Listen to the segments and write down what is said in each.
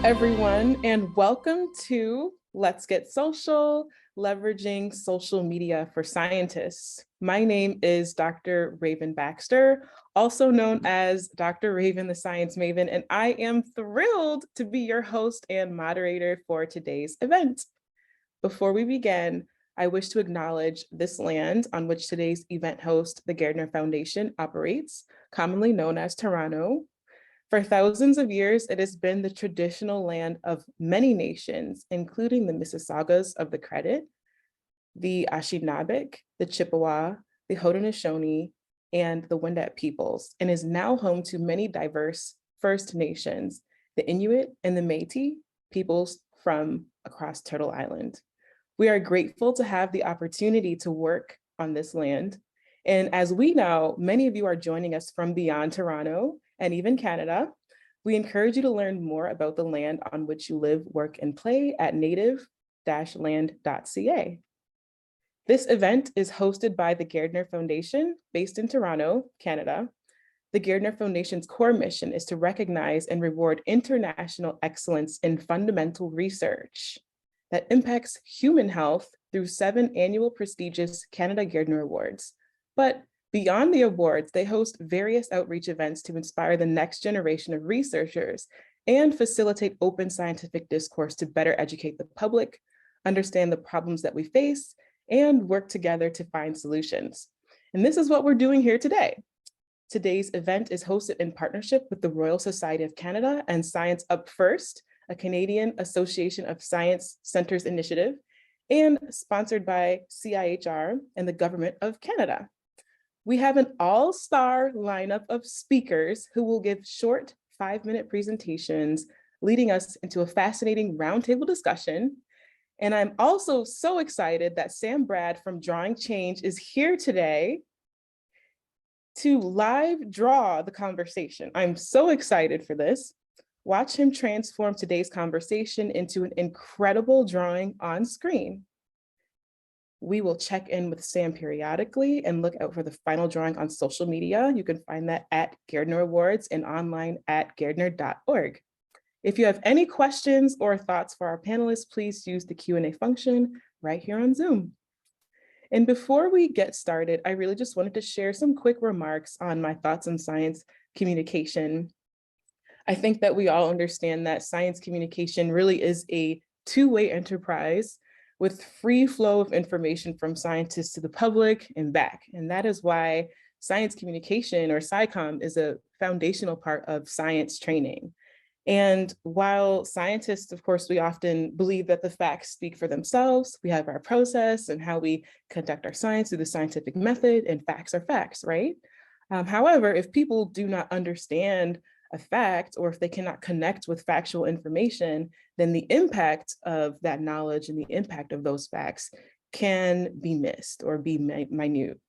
everyone, and welcome to Let's Get Social, Leveraging Social Media for Scientists. My name is Dr. Raven Baxter, also known as Dr. Raven, the Science Maven, and I am thrilled to be your host and moderator for today's event. Before we begin, I wish to acknowledge this land on which today's event host, the Gairdner Foundation, operates, commonly known as Toronto. For thousands of years, it has been the traditional land of many nations, including the Mississaugas of the Credit, the Anishinaabe, the Chippewa, the Haudenosaunee, and the Wendat peoples, and is now home to many diverse First Nations, the Inuit and the Métis peoples from across Turtle Island. We are grateful to have the opportunity to work on this land. And as we know, many of you are joining us from beyond Toronto and even Canada. We encourage you to learn more about the land on which you live, work, and play at native-land.ca. This event is hosted by the Gairdner Foundation, based in Toronto, Canada. The Gairdner Foundation's core mission is to recognize and reward international excellence in fundamental research that impacts human health through 7 annual prestigious Canada Gairdner Awards. But beyond the awards, they host various outreach events to inspire the next generation of researchers and facilitate open scientific discourse to better educate the public, understand the problems that we face, and work together to find solutions. And this is what we're doing here today. Today's event is hosted in partnership with the Royal Society of Canada and ScienceUpFirst, a Canadian Association of Science Centers initiative, and sponsored by CIHR and the Government of Canada. We have an all-star lineup of speakers who will give short 5-minute presentations, leading us into a fascinating roundtable discussion. And I'm also so excited that Sam Brad from Drawing Change is here today to live draw the conversation. I'm so excited for this. Watch him transform today's conversation into an incredible drawing on screen. We will check in with Sam periodically and look out for the final drawing on social media. You can find that at Gairdner Awards and online at gairdner.org. If you have any questions or thoughts for our panelists, please use the Q&A function right here on Zoom. And before we get started, I really just wanted to share some quick remarks on my thoughts on science communication. I think that we all understand that science communication really is a two-way enterprise with free flow of information from scientists to the public and back. And that is why science communication, or SciComm, is a foundational part of science training. And while scientists, of course, we often believe that the facts speak for themselves, we have our process and how we conduct our science through the scientific method, and facts are facts, right? However, if people do not understand a fact, or if they cannot connect with factual information, then the impact of that knowledge and the impact of those facts can be missed or be minute.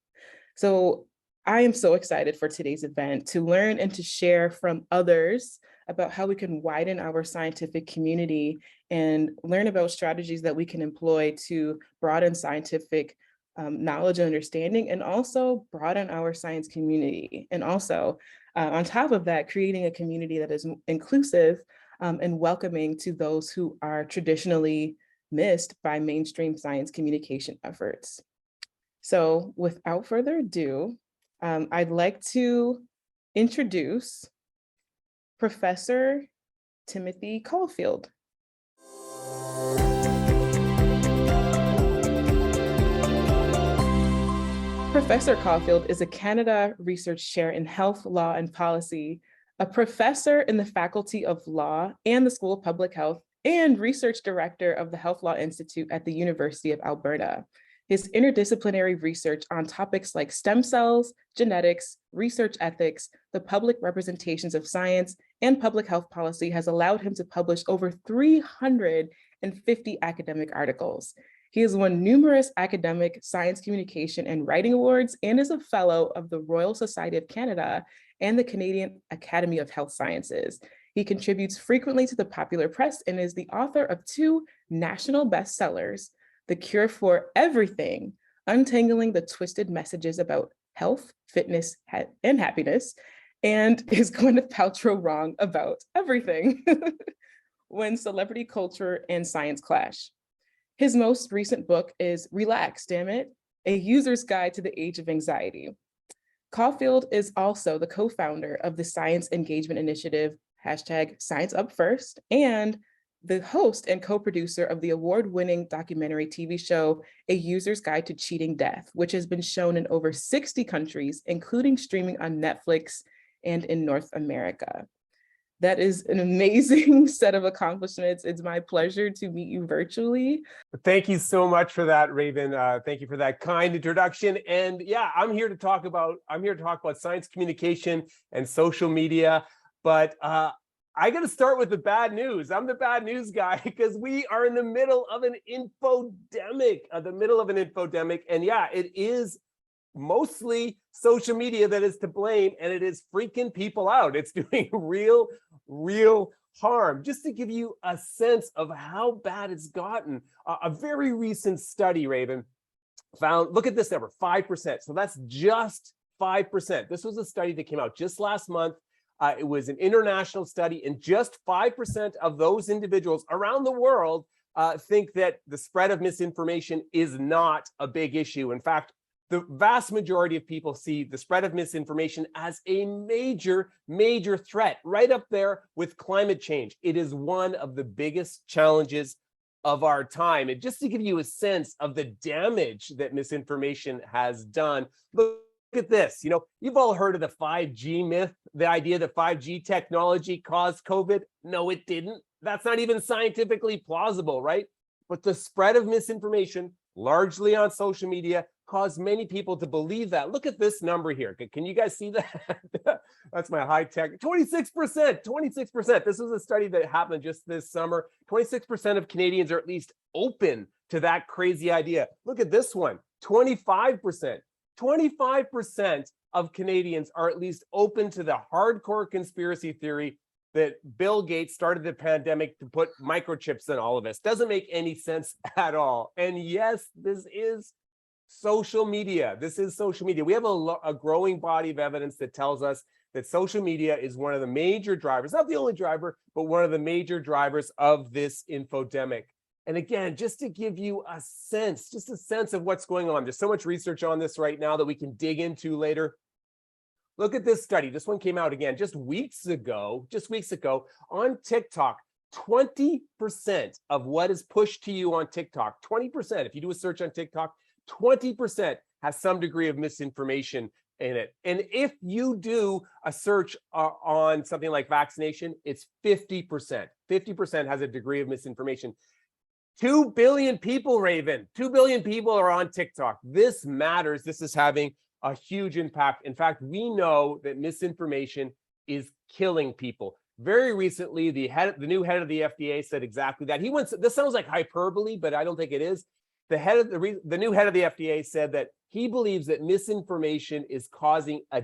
So I am so excited for today's event to learn and to share from others about how we can widen our scientific community and learn about strategies that we can employ to broaden scientific knowledge and understanding, and also broaden our science community. And also, on top of that, creating a community that is inclusive and welcoming to those who are traditionally missed by mainstream science communication efforts. So without further ado, I'd like to introduce Professor Timothy Caulfield. Professor Caulfield is a Canada Research Chair in Health, Law, and Policy, a professor in the Faculty of Law and the School of Public Health, and Research Director of the Health Law Institute at the University of Alberta. His interdisciplinary research on topics like stem cells, genetics, research ethics, the public representations of science, and public health policy has allowed him to publish over 350 academic articles. He has won numerous academic science communication and writing awards, and is a fellow of the Royal Society of Canada and the Canadian Academy of Health Sciences. He contributes frequently to the popular press and is the author of 2 national bestsellers, The Cure for Everything, Untangling the Twisted Messages About Health, Fitness, and Happiness, and Is Gwyneth Paltrow Wrong About Everything? When Celebrity Culture and Science Clash. His most recent book is Relax, Damn It, A User's Guide to the Age of Anxiety. Caulfield is also the co-founder of the Science Engagement Initiative, hashtag ScienceUpFirst, and the host and co-producer of the award-winning documentary TV show, A User's Guide to Cheating Death, which has been shown in over 60 countries, including streaming on Netflix and in North America. That is an amazing set of accomplishments. It's my pleasure to meet you virtually. Thank you so much for that, Raven. Thank you for that kind introduction. And yeah, I'm here to talk about science communication and social media. But I got to start with the bad news. I'm the bad news guy because we are in the middle of an infodemic, And yeah, it is mostly social media that is to blame, and it is freaking people out. It's doing real harm. Just to give you a sense of how bad it's gotten, a very recent study, Raven, found, look at this number, 5%. So that's just 5%. This was a study that came out just last month. It was an international study, and just 5% of those individuals around the world think that the spread of misinformation is not a big issue. In fact, the vast majority of people see the spread of misinformation as a major threat, right up there with climate change. It is one of the biggest challenges of our time. And just to give you a sense of the damage that misinformation has done, look at this. You know, you've all heard of the 5G myth, the idea that 5G technology caused COVID. No, it didn't. That's not even scientifically plausible, right? But the spread of misinformation, largely on social media, caused many people to believe that. Look at this number here. Can you guys see that? That's my high tech. 26%. This was a study that happened just this summer. 26% of Canadians are at least open to that crazy idea. Look at this one. 25%. 25% of Canadians are at least open to the hardcore conspiracy theory that Bill Gates started the pandemic to put microchips in all of us. Doesn't make any sense at all. And yes, this is social media. This is social media. We have a growing body of evidence that tells us that social media is one of the major drivers, not the only driver, but one of the major drivers of this infodemic. And again, just to give you a sense, of what's going on. There's so much research on this right now that we can dig into later. Look at this study. This one came out again just weeks ago on TikTok. 20% of what is pushed to you on TikTok, 20%, if you do a search on TikTok, 20% has some degree of misinformation in it. And if you do a search on something like vaccination, it's 50%. 50% has a degree of misinformation. 2 billion people, Raven, 2 billion people are on TikTok. This matters. This is having a huge impact. In fact, we know that misinformation is killing people. Very recently, the new head of the FDA said exactly that. This sounds like hyperbole, but I don't think it is. The new head of the FDA said that he believes that misinformation is causing a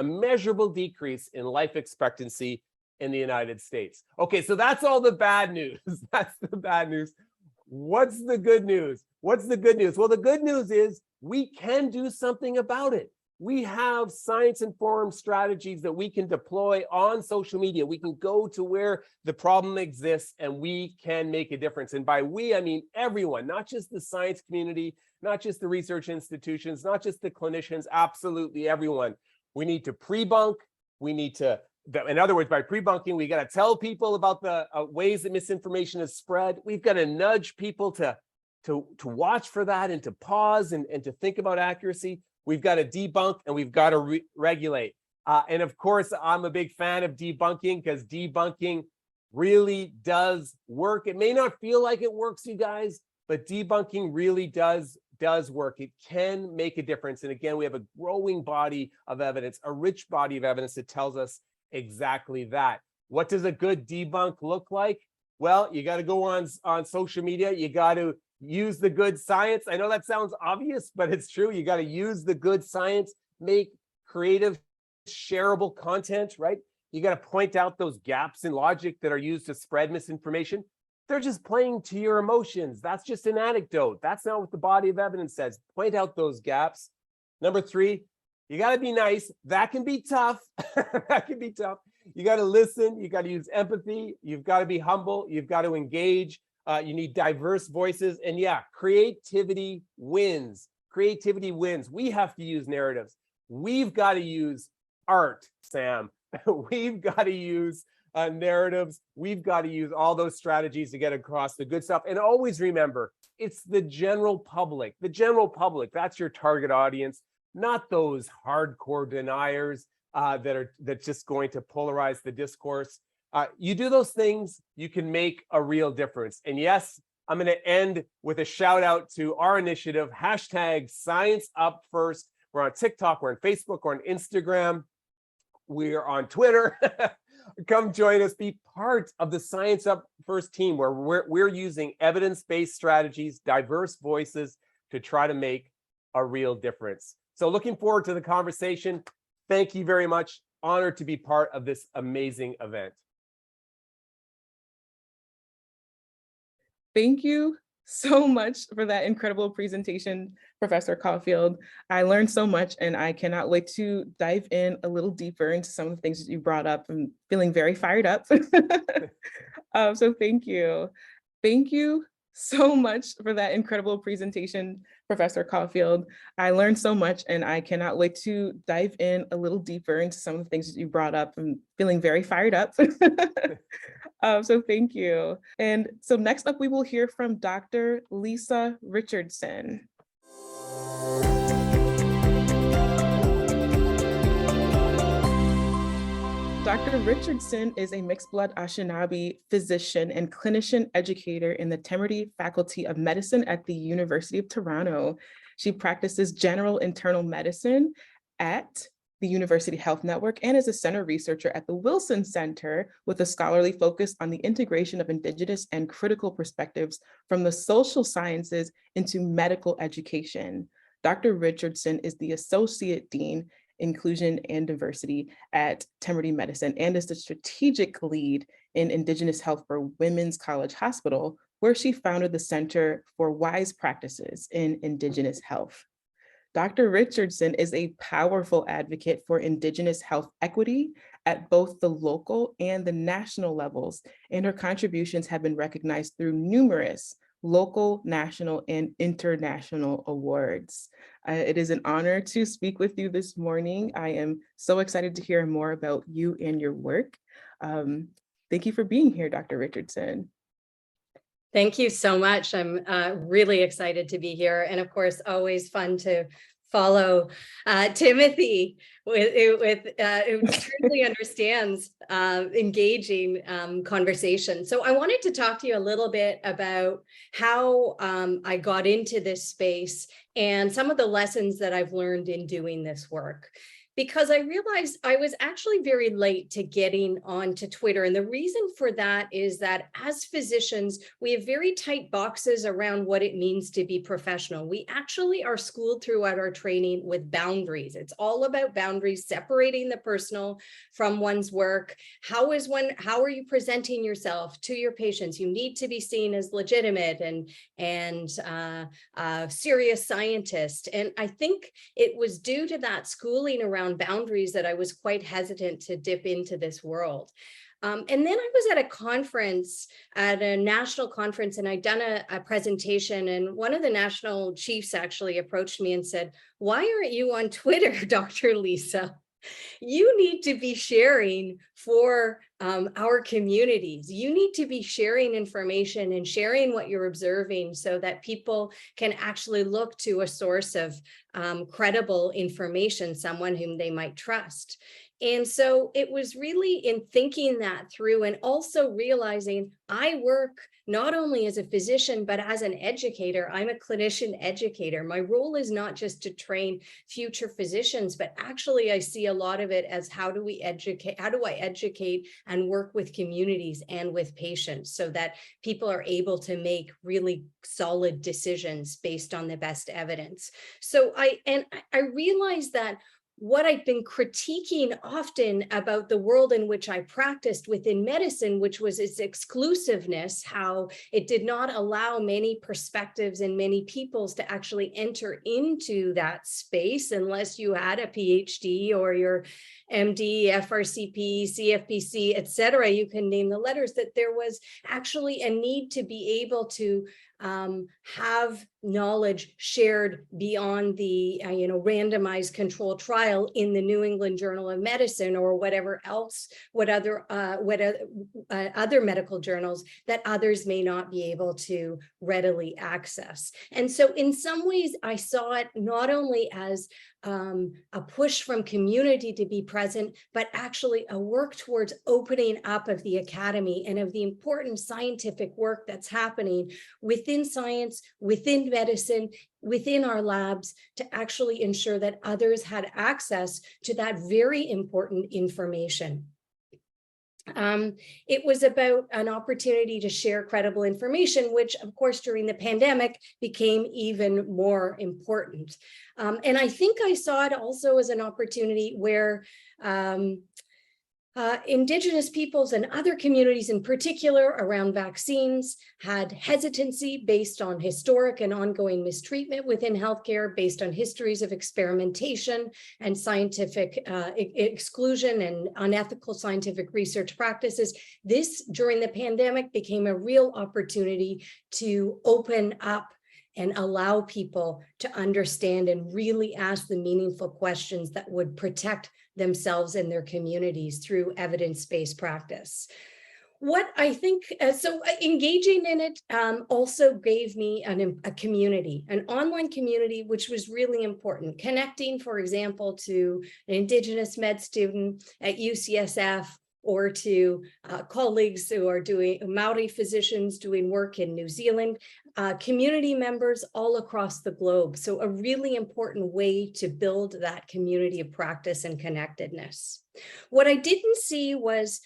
measurable decrease in life expectancy in the United States. Okay, so that's all the bad news. That's the bad news. What's the good news? Well, the good news is we can do something about it. We have science-informed strategies that we can deploy on social media. We can go to where the problem exists and we can make a difference. And by we, I mean everyone, not just the science community, not just the research institutions, not just the clinicians, absolutely everyone. We need to pre-bunk. In other words, by pre-bunking, we got to tell people about the ways that misinformation is spread. We've got to nudge people to watch for that and to pause and to think about accuracy. We've got to debunk and we've got to regulate. And of course, I'm a big fan of debunking because debunking really does work. It may not feel like it works, you guys, but debunking really does work. It can make a difference. And again, we have a growing body of evidence, a rich body of evidence that tells us exactly that. What does a good debunk look like? Well, you got to go on social media. You got to use the good science. I know that sounds obvious, but it's true. You got to use the good science, make creative, shareable content, right? You got to point out those gaps in logic that are used to spread misinformation. They're just playing to your emotions. That's just an anecdote. That's not what the body of evidence says. Point out those gaps. Number 3, you got to be nice. That can be tough. That can be tough. You got to listen, you got to use empathy, you've got to be humble, you've got to engage, you need diverse voices, and yeah, creativity wins. Creativity wins. We have to use narratives. We've got to use art, Sam. We've got to use narratives. We've got to use all those strategies to get across the good stuff. And always remember, it's the general public. The general public, that's your target audience, not those hardcore deniers that's just going to polarize the discourse. You do those things, you can make a real difference. And yes, I'm going to end with a shout out to our initiative, hashtag ScienceUpFirst. We're on TikTok, we're on Facebook, we're on Instagram, we're on Twitter. Come join us, be part of the ScienceUpFirst team, where we're using evidence-based strategies, diverse voices to try to make a real difference. So looking forward to the conversation. Thank you very much. Honored to be part of this amazing event. Thank you so much for that incredible presentation, Professor Caulfield. I learned so much, and I cannot wait to dive in a little deeper into some of the things that you brought up. I'm feeling very fired up. So thank you. Thank you so much for that incredible presentation, Professor Caulfield. I learned so much, and I cannot wait to dive in a little deeper into some of the things that you brought up. I'm feeling very fired up. So thank you. And so next up, we will hear from Dr. Lisa Richardson. Dr. Richardson is a mixed blood Anishinaabe physician and clinician educator in the Temerity Faculty of Medicine at the University of Toronto. She practices general internal medicine at the University Health Network and is a center researcher at the Wilson Center with a scholarly focus on the integration of Indigenous and critical perspectives from the social sciences into medical education. Dr. Richardson is the Associate Dean, Inclusion and Diversity at Temerity Medicine and is the strategic lead in Indigenous Health for Women's College Hospital, where she founded the Center for Wise Practices in Indigenous Health. Dr. Richardson is a powerful advocate for Indigenous health equity at both the local and the national levels, and her contributions have been recognized through numerous local, national, and international awards. It is an honor to speak with you this morning. I am so excited to hear more about you and your work. Thank you for being here, Dr. Richardson. Thank you so much. I'm really excited to be here. And of course, always fun to follow Timothy who truly understands engaging conversation. So I wanted to talk to you a little bit about how I got into this space and some of the lessons that I've learned in doing this work. Because I realized I was actually very late to getting onto Twitter. And the reason for that is that as physicians, we have very tight boxes around what it means to be professional. We actually are schooled throughout our training with boundaries. It's all about boundaries, separating the personal from one's work. How are you presenting yourself to your patients? You need to be seen as legitimate and serious scientist. And I think it was due to that schooling around boundaries that I was quite hesitant to dip into this world. And then I was at a conference, at a national conference, and I'd done a presentation, and one of the national chiefs actually approached me and said, "Why aren't you on Twitter, Dr. Lisa? You need to be sharing for our communities. You need to be sharing information and sharing what you're observing so that people can actually look to a source of credible information, someone whom they might trust." And so it was really in thinking that through and also realizing I work not only as a physician, but as an educator. I'm a clinician educator. My role is not just to train future physicians, but actually I see a lot of it as how do I educate and work with communities and with patients so that people are able to make really solid decisions based on the best evidence. So I realized that what I've been critiquing often about the world in which I practiced within medicine, which was its exclusiveness, how it did not allow many perspectives and many peoples to actually enter into that space unless you had a PhD or your MD, FRCP, CFPC, et cetera. You can name the letters, that there was actually a need to be able to have knowledge shared beyond the randomized controlled trial in the New England Journal of Medicine or whatever else, what other medical journals that others may not be able to readily access. And so in some ways, I saw it not only as a push from community to be present, but actually a work towards opening up of the academy and of the important scientific work that's happening within science, within medicine, within our labs, to actually ensure that others had access to that very important information. It was about an opportunity to share credible information, which of course during the pandemic became even more important. And I think I saw it also as an opportunity where Indigenous peoples and other communities in particular around vaccines had hesitancy based on historic and ongoing mistreatment within healthcare, based on histories of experimentation and scientific exclusion and unethical scientific research practices. This, during the pandemic, became a real opportunity to open up and allow people to understand and really ask the meaningful questions that would protect themselves and their communities through evidence-based practice. What I think, so engaging in it also gave me a community, an online community, which was really important. Connecting, for example, to an Indigenous med student at UCSF, or to colleagues who are doing Maori physicians doing work in New Zealand, community members all across the globe. So a really important way to build that community of practice and connectedness. What I didn't see was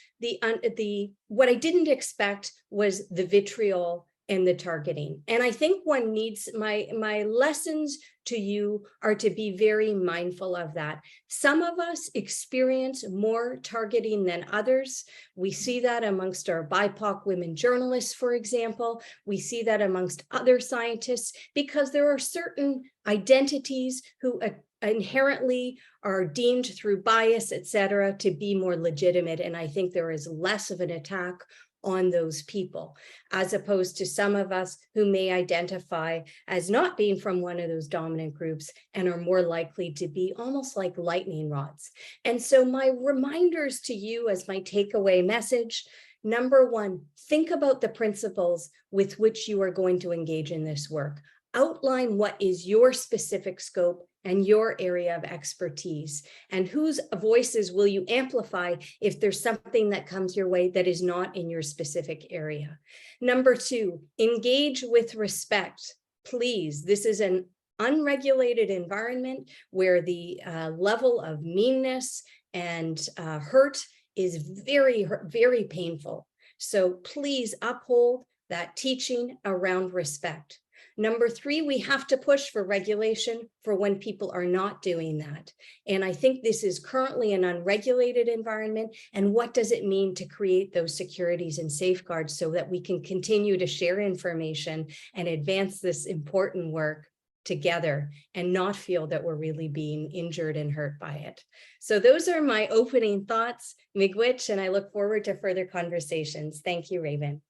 what I didn't expect was the vitriol and the targeting. And I think one needs, my lessons to you are to be very mindful of that. Some of us experience more targeting than others. We see that amongst our BIPOC women journalists, for example. We see that amongst other scientists, because there are certain identities who inherently are deemed through bias, et cetera, to be more legitimate. And I think there is less of an attack on those people, as opposed to some of us who may identify as not being from one of those dominant groups and are more likely to be almost like lightning rods. And so my reminders to you as my takeaway message, number one, think about the principles with which you are going to engage in this work. Outline what is your specific scope and your area of expertise, and whose voices will you amplify if there's something that comes your way that is not in your specific area. Number two, engage with respect. Please, this is an unregulated environment where the level of meanness and hurt is very, very painful. So please uphold that teaching around respect. Number three, we have to push for regulation for when people are not doing that. And I think this is currently an unregulated environment. And what does it mean to create those securities and safeguards so that we can continue to share information and advance this important work together and not feel that we're really being injured and hurt by it. So those are my opening thoughts, Miigwech, and I look forward to further conversations. Thank you, Raven.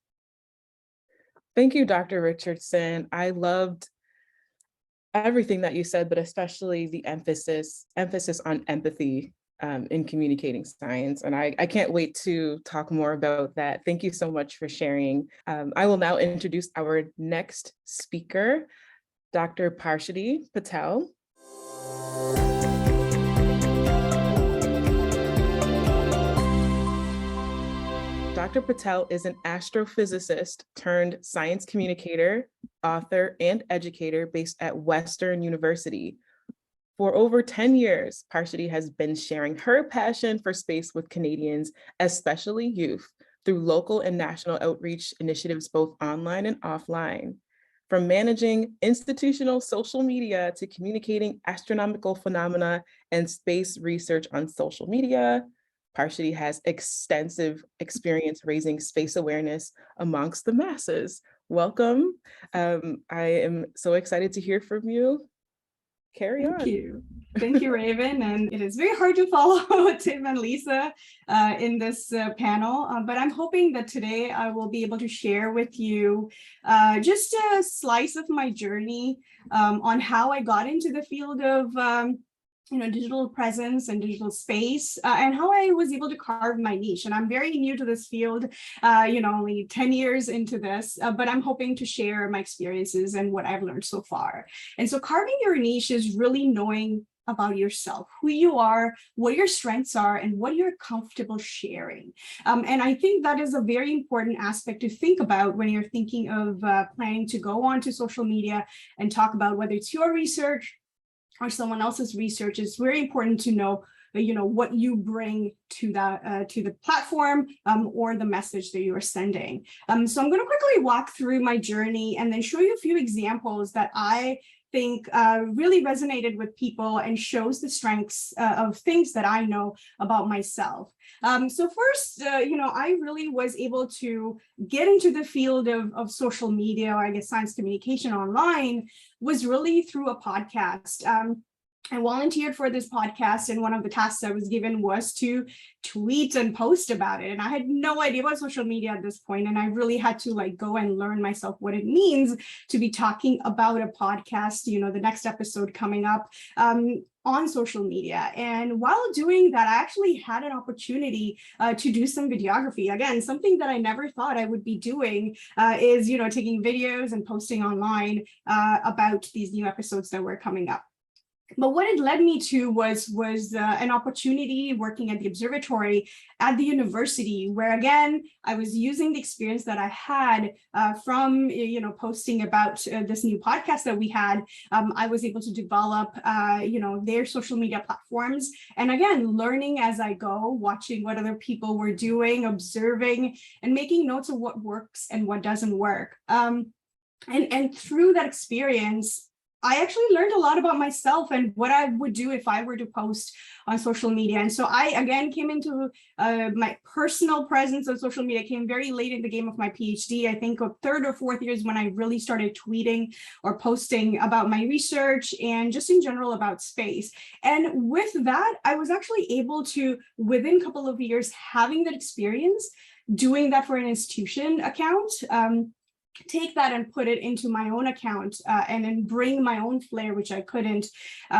Thank you, Dr. Richardson. I loved everything that you said, but especially the emphasis on empathy in communicating science. And I can't wait to talk more about that. Thank you so much for sharing. I will now introduce our next speaker, Dr. Parshadi Patel. Dr. Patel is an astrophysicist turned science communicator, author, and educator based at Western University. For over 10 years, Parshadi has been sharing her passion for space with Canadians, especially youth, through local and national outreach initiatives, both online and offline. From managing institutional social media to communicating astronomical phenomena and space research on social media, Parshati has extensive experience raising space awareness amongst the masses. Welcome. I am so excited to hear from you. Carry on. Thank you. Thank you, Raven. And it is very hard to follow Tim and Lisa in this panel, but I'm hoping that today I will be able to share with you just a slice of my journey on how I got into the field of digital presence and digital space, and how I was able to carve my niche. And I'm very new to this field, only 10 years into this, but I'm hoping to share my experiences and what I've learned so far. And so carving your niche is really knowing about yourself, who you are, what your strengths are, and what you're comfortable sharing. And I think that is a very important aspect to think about when you're thinking of planning to go onto social media and talk about whether it's your research or someone else's research. It's very important to know, what you bring to the platform or the message that you are sending. So I'm going to quickly walk through my journey and then show you a few examples that I think really resonated with people and shows the strengths of things that I know about myself. So first, I really was able to get into the field of social media, or I guess science communication online, was really through a podcast. I volunteered for this podcast, and one of the tasks I was given was to tweet and post about it. And I had no idea about social media at this point, and I really had to go and learn myself what it means to be talking about a podcast, the next episode coming up on social media. And while doing that, I actually had an opportunity to do some videography. Again, something that I never thought I would be doing is, taking videos and posting online about these new episodes that were coming up. But what it led me to was an opportunity working at the observatory at the university, where again, I was using the experience that I had from posting about this new podcast that we had. I was able to develop their social media platforms, and again, learning as I go, watching what other people were doing, observing, and making notes of what works and what doesn't work. And through that experience, I actually learned a lot about myself and what I would do if I were to post on social media. And so I, again, came into my personal presence on social media, came very late in the game of my PhD. I think third or fourth years when I really started tweeting or posting about my research and just in general about space. And with that, I was actually able to, within a couple of years, having that experience, doing that for an institution account, take that and put it into my own account and then bring my own flair, which I couldn't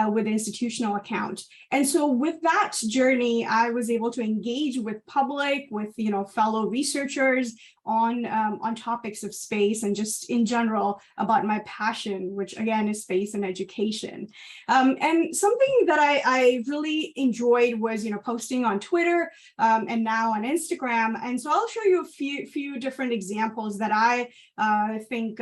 with the institutional account. And so with that journey, I was able to engage with public, with fellow researchers on topics of space and just in general about my passion, which again is space and education. And something that I really enjoyed was posting on Twitter and now on Instagram. And so I'll show you a few different examples that I think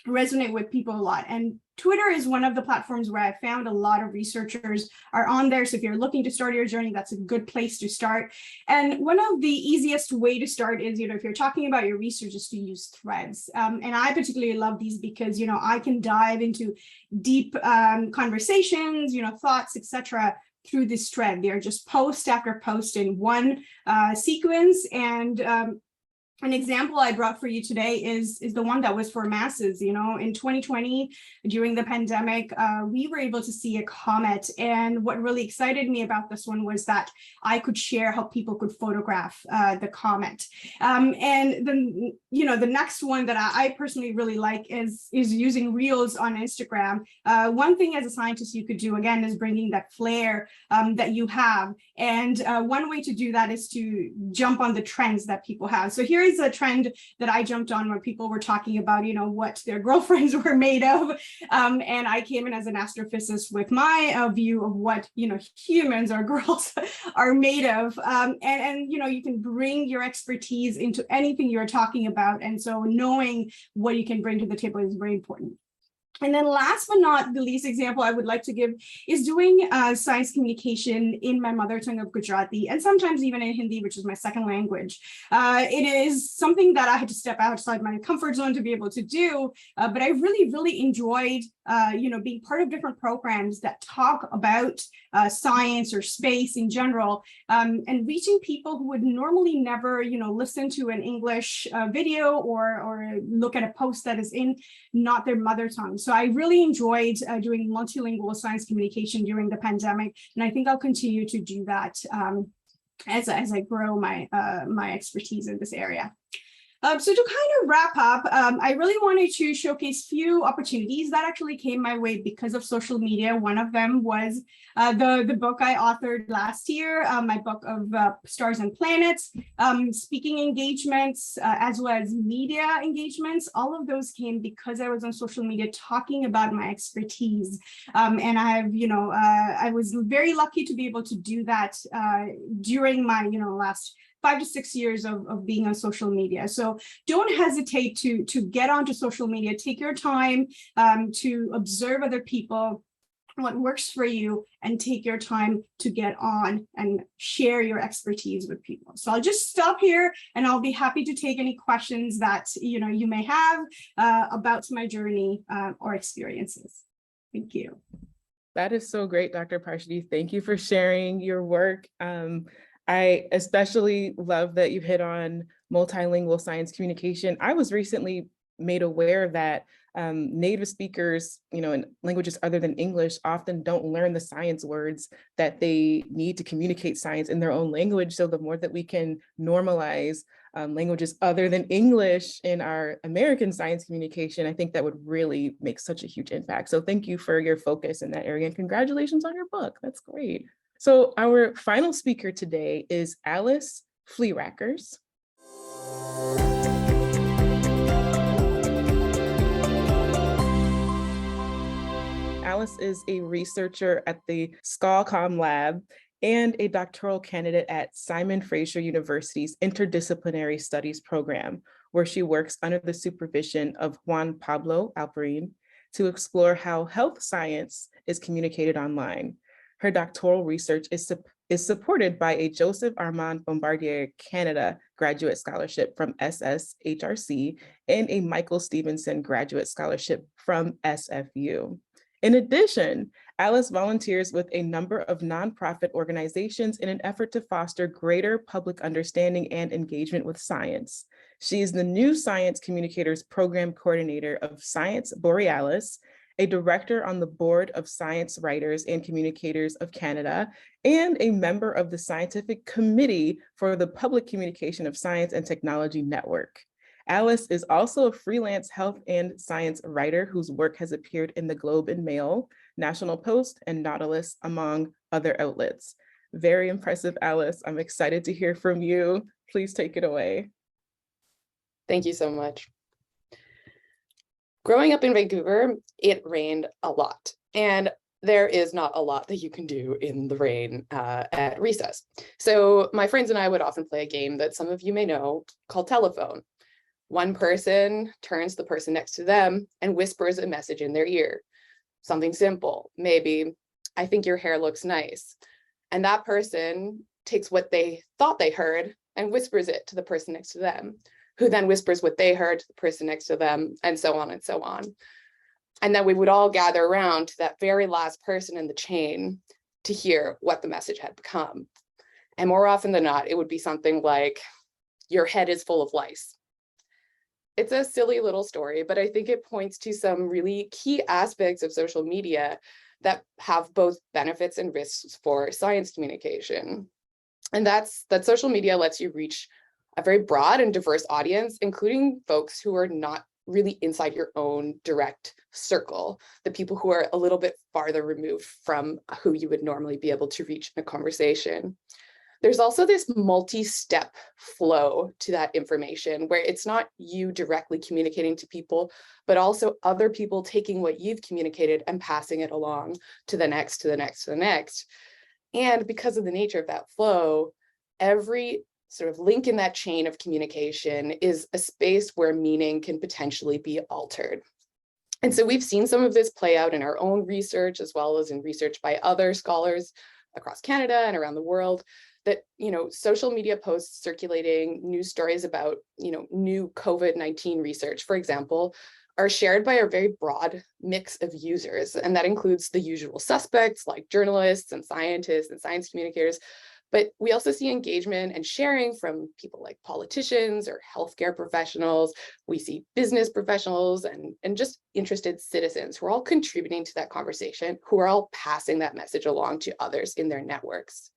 resonate with people a lot. And Twitter is one of the platforms where I found a lot of researchers are on there. So if you're looking to start your journey, that's a good place to start. And one of the easiest way to start is, if you're talking about your research, is to use threads. And I particularly love these because, I can dive into deep conversations, thoughts, etc. through this thread. They're just post after post in one sequence. And an example I brought for you today is the one that was for masses. In 2020, during the pandemic, we were able to see a comet. And what really excited me about this one was that I could share how people could photograph the comet. And then, the next one that I personally really like is using Reels on Instagram. One thing as a scientist you could do, again, is bringing that flair that you have. And one way to do that is to jump on the trends that people have. So here is a trend that I jumped on where people were talking about, what their girlfriends were made of. And I came in as an astrophysicist with my view of what, humans or girls are made of. And you can bring your expertise into anything you're talking about. And so knowing what you can bring to the table is very important. And then last but not the least example I would like to give is doing science communication in my mother tongue of Gujarati, and sometimes even in Hindi, which is my second language. It is something that I had to step outside my comfort zone to be able to do, but I really, really enjoyed being part of different programs that talk about science or space in general, and reaching people who would normally never, listen to an English video or look at a post that is in not their mother tongue. So I really enjoyed doing multilingual science communication during the pandemic, and I think I'll continue to do that as I grow my my expertise in this area. So to kind of wrap up, I really wanted to showcase few opportunities that actually came my way because of social media. One of them was the book I authored last year, my book of Stars and Planets, speaking engagements, as well as media engagements. All of those came because I was on social media talking about my expertise. And I was very lucky to be able to do that during my, last 5 to 6 years of being on social media. So don't hesitate to get onto social media. Take your time to observe other people, what works for you, and take your time to get on and share your expertise with people. So I'll just stop here, and I'll be happy to take any questions that you may have about my journey or experiences. Thank you. That is so great, Dr. Parshadi. Thank you for sharing your work. I especially love that you hit on multilingual science communication. I was recently made aware that native speakers, in languages other than English, often don't learn the science words that they need to communicate science in their own language. So the more that we can normalize languages other than English in our American science communication, I think that would really make such a huge impact. So thank you for your focus in that area, and congratulations on your book. That's great. So our final speaker today is Alice Fleerackers. Alice is a researcher at the SCALCOM lab and a doctoral candidate at Simon Fraser University's Interdisciplinary Studies program, where she works under the supervision of Juan Pablo Alperin to explore how health science is communicated online. Her doctoral research is supported by a Joseph Armand Bombardier Canada Graduate Scholarship from SSHRC and a Michael Stevenson Graduate Scholarship from SFU. In addition, Alice volunteers with a number of nonprofit organizations in an effort to foster greater public understanding and engagement with science. She is the New Science Communicators Program Coordinator of Science Borealis, a director on the Board of Science Writers and Communicators of Canada, and a member of the Scientific Committee for the Public Communication of Science and Technology Network. Alice is also a freelance health and science writer whose work has appeared in the Globe and Mail, National Post, and Nautilus, among other outlets. Very impressive, Alice. I'm excited to hear from you. Please take it away. Thank you so much. Growing up in Vancouver, it rained a lot, and there is not a lot that you can do in the rain at recess. So my friends and I would often play a game that some of you may know called telephone. One person turns to the person next to them and whispers a message in their ear. Something simple, maybe, "I think your hair looks nice." And that person takes what they thought they heard and whispers it to the person next to them, who then whispers what they heard to the person next to them, and so on and so on. And then we would all gather around to that very last person in the chain to hear what the message had become. And more often than not, it would be something like, "Your head is full of lice." It's a silly little story, but I think it points to some really key aspects of social media that have both benefits and risks for science communication. And that's that social media lets you reach a very broad and diverse audience, including folks who are not really inside your own direct circle, the people who are a little bit farther removed from who you would normally be able to reach in a conversation. There's also this multi-step flow to that information where it's not you directly communicating to people, but also other people taking what you've communicated and passing it along to the next, to the next, to the next. And because of the nature of that flow, every sort of link in that chain of communication is a space where meaning can potentially be altered. And so we've seen some of this play out in our own research, as well as in research by other scholars across Canada and around the world, that, social media posts circulating news stories about, new COVID-19 research, for example, are shared by a very broad mix of users. And that includes the usual suspects like journalists and scientists and science communicators. But we also see engagement and sharing from people like politicians or healthcare professionals. We see business professionals and just interested citizens who are all contributing to that conversation, who are all passing that message along to others in their networks.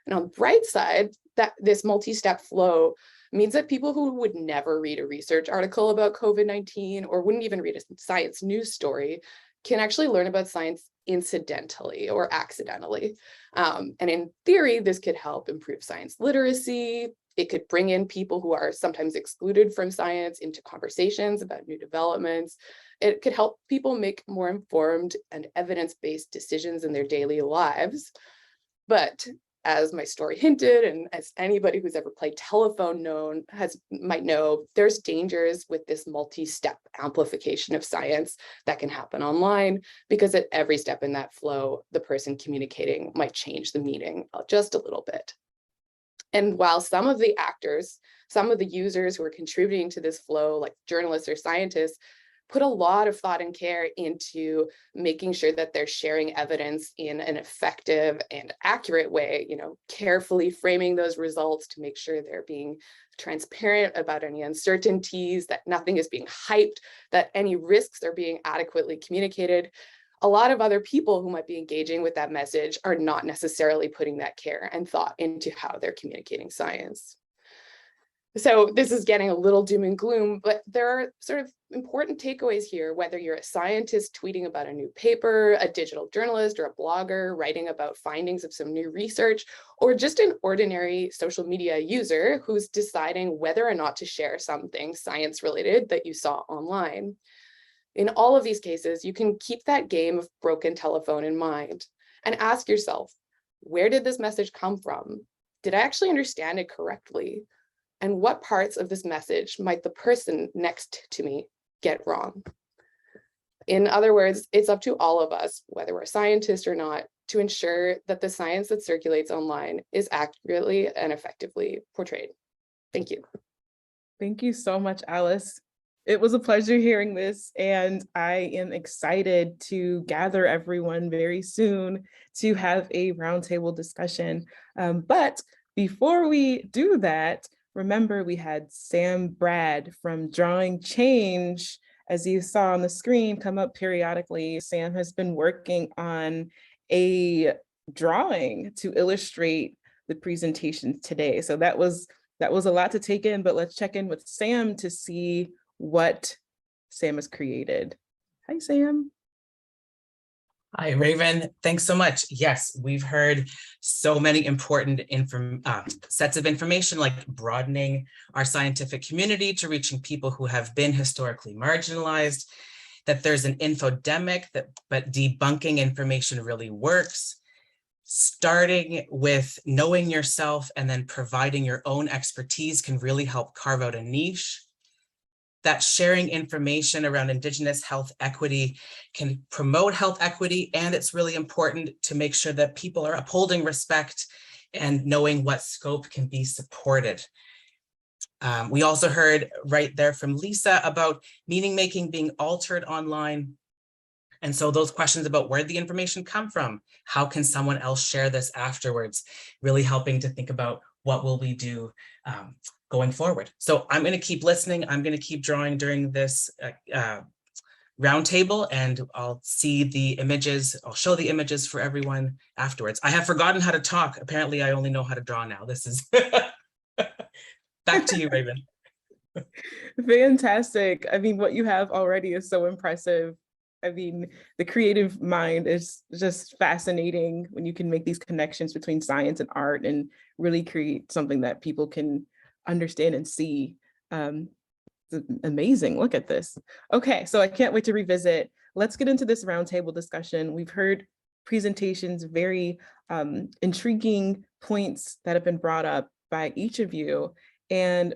And on the bright side, that this multi-step flow means that people who would never read a research article about COVID-19 or wouldn't even read a science news story can actually learn about science incidentally or accidentally. And in theory, this could help improve science literacy. It could bring in people who are sometimes excluded from science into conversations about new developments. It could help people make more informed and evidence-based decisions in their daily lives. But as my story hinted, and as anybody who's ever played telephone might know, there's dangers with this multi-step amplification of science that can happen online, because at every step in that flow, the person communicating might change the meaning just a little bit. And while some of the actors, some of the users who are contributing to this flow, like journalists or scientists, put a lot of thought and care into making sure that they're sharing evidence in an effective and accurate way, carefully framing those results to make sure they're being transparent about any uncertainties, that nothing is being hyped, that any risks are being adequately communicated. A lot of other people who might be engaging with that message are not necessarily putting that care and thought into how they're communicating science. So this is getting a little doom and gloom, but there are sort of important takeaways here, whether you're a scientist tweeting about a new paper, a digital journalist or a blogger writing about findings of some new research, or just an ordinary social media user who's deciding whether or not to share something science related that you saw online. In all of these cases, you can keep that game of broken telephone in mind and ask yourself, where did this message come from? Did I actually understand it correctly? And what parts of this message might the person next to me get wrong? In other words, it's up to all of us, whether we're scientists or not, to ensure that the science that circulates online is accurately and effectively portrayed. Thank you. Thank you so much, Alice. It was a pleasure hearing this, and I am excited to gather everyone very soon to have a roundtable discussion. But before we do that, remember, we had Sam Brad from Drawing Change, as you saw on the screen, come up periodically. Sam has been working on a drawing to illustrate the presentation today. So that was a lot to take in, but let's check in with Sam to see what Sam has created. Hi, Sam. Hi, Raven. Thanks so much. Yes, we've heard so many important sets of information, like broadening our scientific community to reaching people who have been historically marginalized, that there's an infodemic, but debunking information really works. Starting with knowing yourself and then providing your own expertise can really help carve out a niche. That sharing information around Indigenous health equity can promote health equity, and it's really important to make sure that people are upholding respect and knowing what scope can be supported. We also heard right there from Lisa about meaning making being altered online. And so those questions about where the information come from, how can someone else share this afterwards, really helping to think about what will we do going forward. So I'm going to keep listening. I'm going to keep drawing during this roundtable, and I'll see the images. I'll show the images for everyone afterwards. I have forgotten how to talk. Apparently, I only know how to draw now. This is back to you, Raven. Fantastic. I mean, what you have already is so impressive. I mean, the creative mind is just fascinating when you can make these connections between science and art and really create something that people can understand and see. It's amazing. Look at this. Okay, so I can't wait to revisit. Let's get into this roundtable discussion. We've heard presentations, very intriguing points that have been brought up by each of you. And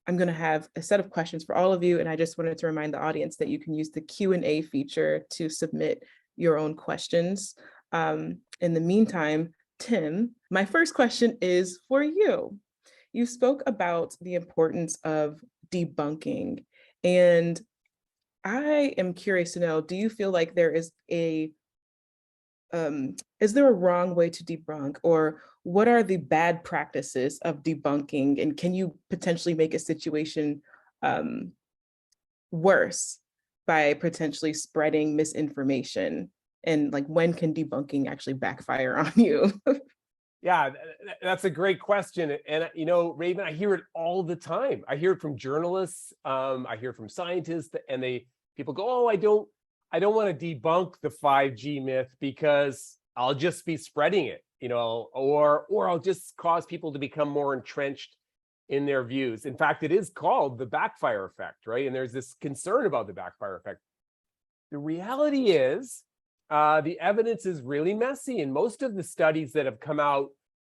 I'm going to have a set of questions for all of you, and I just wanted to remind the audience that you can use the Q&A feature to submit your own questions. In the meantime, Tim, my first question is for you. You spoke about the importance of debunking, and I am curious to know, do you feel like there is a wrong way to debunk, or what are the bad practices of debunking, and can you potentially make a situation worse by potentially spreading misinformation? And like, when can debunking actually backfire on you? Yeah, that's a great question. And, you know, Raven, I hear it all the time. I hear it from journalists. I hear it from scientists, and people go, oh, I don't want to debunk the 5G myth because I'll just be spreading it, you know, or I'll just cause people to become more entrenched in their views. In fact, it is called the backfire effect, right? And there's this concern about the backfire effect. The reality is, the evidence is really messy, and most of the studies that have come out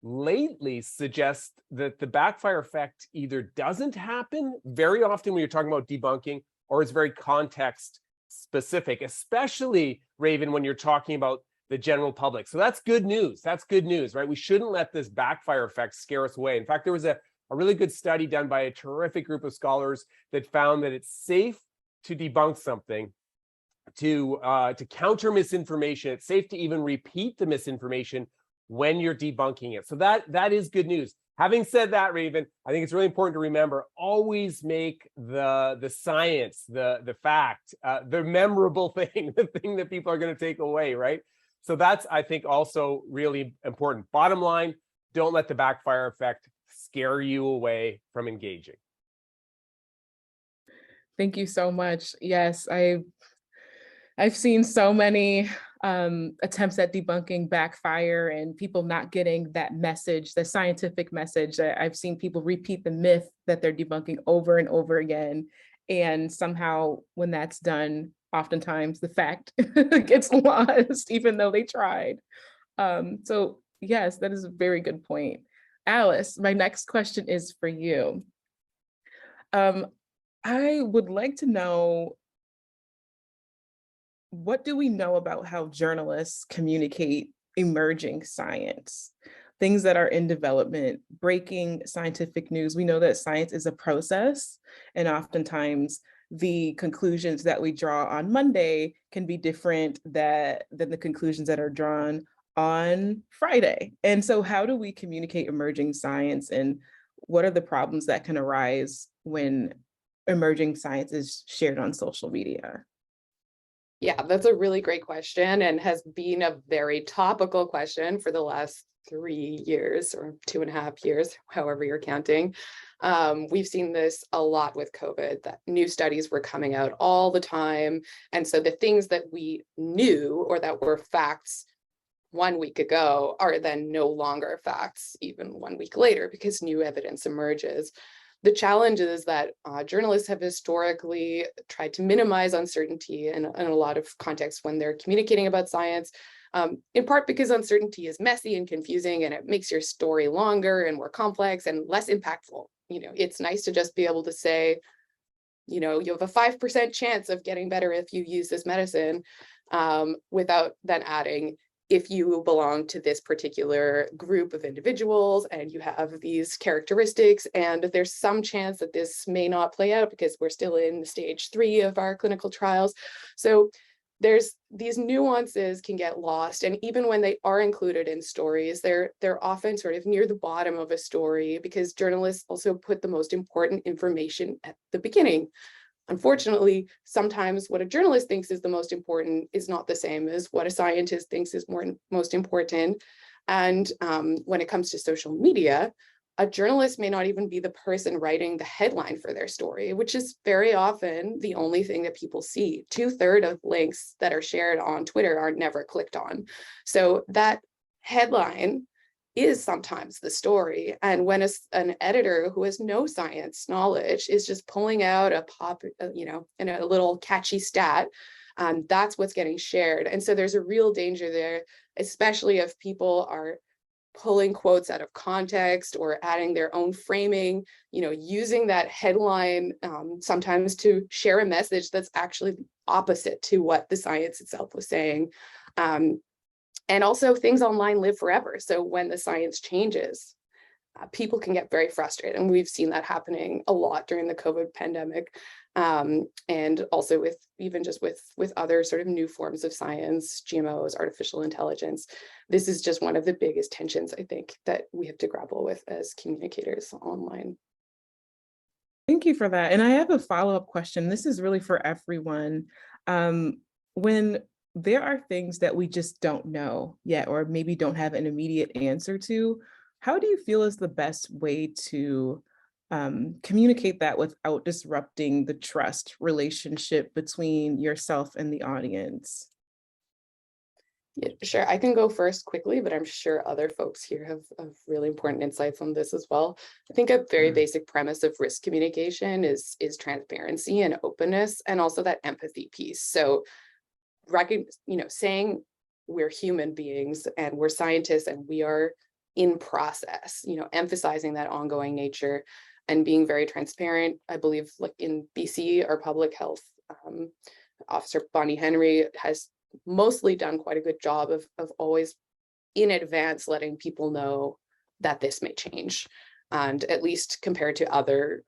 lately suggest that the backfire effect either doesn't happen very often when you're talking about debunking, or is very context specific, especially, Raven, when you're talking about the general public. So that's good news. That's good news, right? We shouldn't let this backfire effect scare us away. In fact, there was a really good study done by a terrific group of scholars that found that it's safe to debunk something, to counter misinformation. It's safe to even repeat the misinformation when you're debunking it. So that is good news. Having said that, Raven, I think it's really important to remember, always make the science, the fact, the memorable thing, the thing that people are going to take away, right? So that's, I think, also really important. Bottom line, don't let the backfire effect scare you away from engaging. Thank you so much. Yes, I've seen so many attempts at debunking backfire, and people not getting that message, the scientific message. I've seen people repeat the myth that they're debunking over and over again. And somehow when that's done, oftentimes the fact gets lost, even though they tried. So yes, that is a very good point. Alice, my next question is for you. I would like to know, what do we know about how journalists communicate emerging science, things that are in development, breaking scientific news? We know that science is a process, and oftentimes the conclusions that we draw on Monday can be different than the conclusions that are drawn on Friday. And so how do we communicate emerging science, and what are the problems that can arise when emerging science is shared on social media? Yeah, that's a really great question, and has been a very topical question for the last 3 years or 2.5 years, however you're counting. We've seen this a lot with COVID, that new studies were coming out all the time. And so the things that we knew or that were facts 1 week ago are then no longer facts even 1 week later, because new evidence emerges. The challenge is that journalists have historically tried to minimize uncertainty in a lot of contexts when they're communicating about science, in part because uncertainty is messy and confusing, and it makes your story longer and more complex and less impactful. You know, it's nice to just be able to say, you know, you have a 5% chance of getting better if you use this medicine, without then adding, if you belong to this particular group of individuals and you have these characteristics, and there's some chance that this may not play out because we're still in stage 3 of our clinical trials. So there's these nuances can get lost, and even when they are included in stories, they're often sort of near the bottom of a story, because journalists also put the most important information at the beginning. Unfortunately, sometimes what a journalist thinks is the most important is not the same as what a scientist thinks is most important. And when it comes to social media, a journalist may not even be the person writing the headline for their story, which is very often the only thing that people see. 2/3 of links that are shared on Twitter are never clicked on. So that headline is sometimes the story. And when an editor who has no science knowledge is just pulling out in a little catchy stat, that's what's getting shared. And so there's a real danger there, especially if people are pulling quotes out of context or adding their own framing, using that headline sometimes to share a message that's actually opposite to what the science itself was saying. And also, things online live forever. So when the science changes, people can get very frustrated. And we've seen that happening a lot during the COVID pandemic. And also with other sort of new forms of science, GMOs, artificial intelligence. This is just one of the biggest tensions, I think, that we have to grapple with as communicators online. Thank you for that. And I have a follow-up question. This is really for everyone. When there are things that we just don't know yet, or maybe don't have an immediate answer to, how do you feel is the best way to communicate that without disrupting the trust relationship between yourself and the audience? Yeah, sure. I can go first quickly, but I'm sure other folks here have really important insights on this as well. I think a very basic premise of risk communication is transparency and openness, and also that empathy piece. So, saying we're human beings and we're scientists and we are in process, emphasizing that ongoing nature and being very transparent. I believe, like in BC, our public health officer, Bonnie Henry, has mostly done quite a good job of always in advance letting people know that this may change. And at least compared to other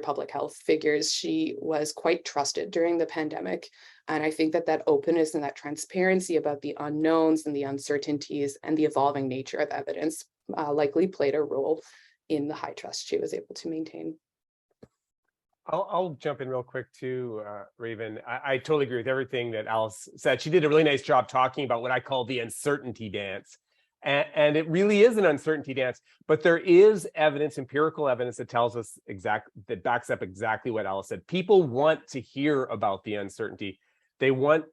public health figures, she was quite trusted during the pandemic. And I think that openness and that transparency about the unknowns and the uncertainties and the evolving nature of evidence likely played a role in the high trust she was able to maintain. I'll jump in real quick too, Raven. I totally agree with everything that Alice said. She did a really nice job talking about what I call the uncertainty dance. And it really is an uncertainty dance, but there is evidence, empirical evidence that tells us that backs up exactly what Alice said. People want to hear about the uncertainty. They want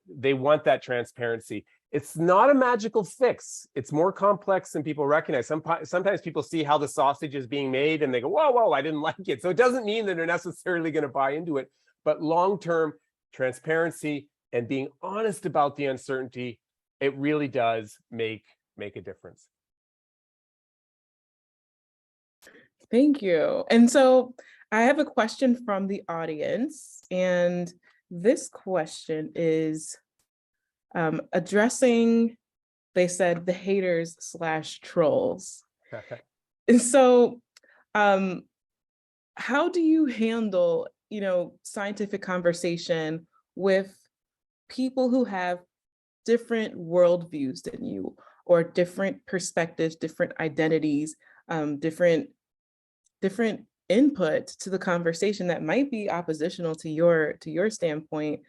that transparency. It's not a magical fix. It's more complex than people recognize. Sometimes people see how the sausage is being made and they go, whoa, I didn't like it. So it doesn't mean that they're necessarily going to buy into it. But long-term transparency and being honest about the uncertainty, it really does make a difference. Thank you. And so I have a question from the audience, and this question is addressing, they said, the haters / trolls. And so how do you handle, scientific conversation with people who have different worldviews than you, or different perspectives, different identities, different input to the conversation that might be oppositional to your standpoint?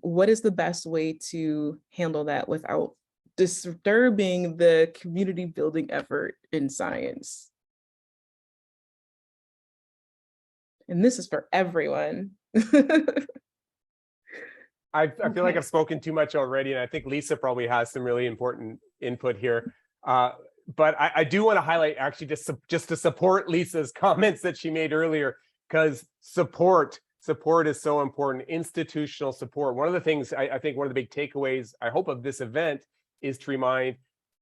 What is the best way to handle that without disturbing the community building effort in science? And this is for everyone. I feel like I've spoken too much already, and I think Lisa probably has some really important input here. But I do want to highlight, actually, just to support Lisa's comments that she made earlier, because support is so important. Institutional support. One of the things I think one of the big takeaways, I hope, of this event is to remind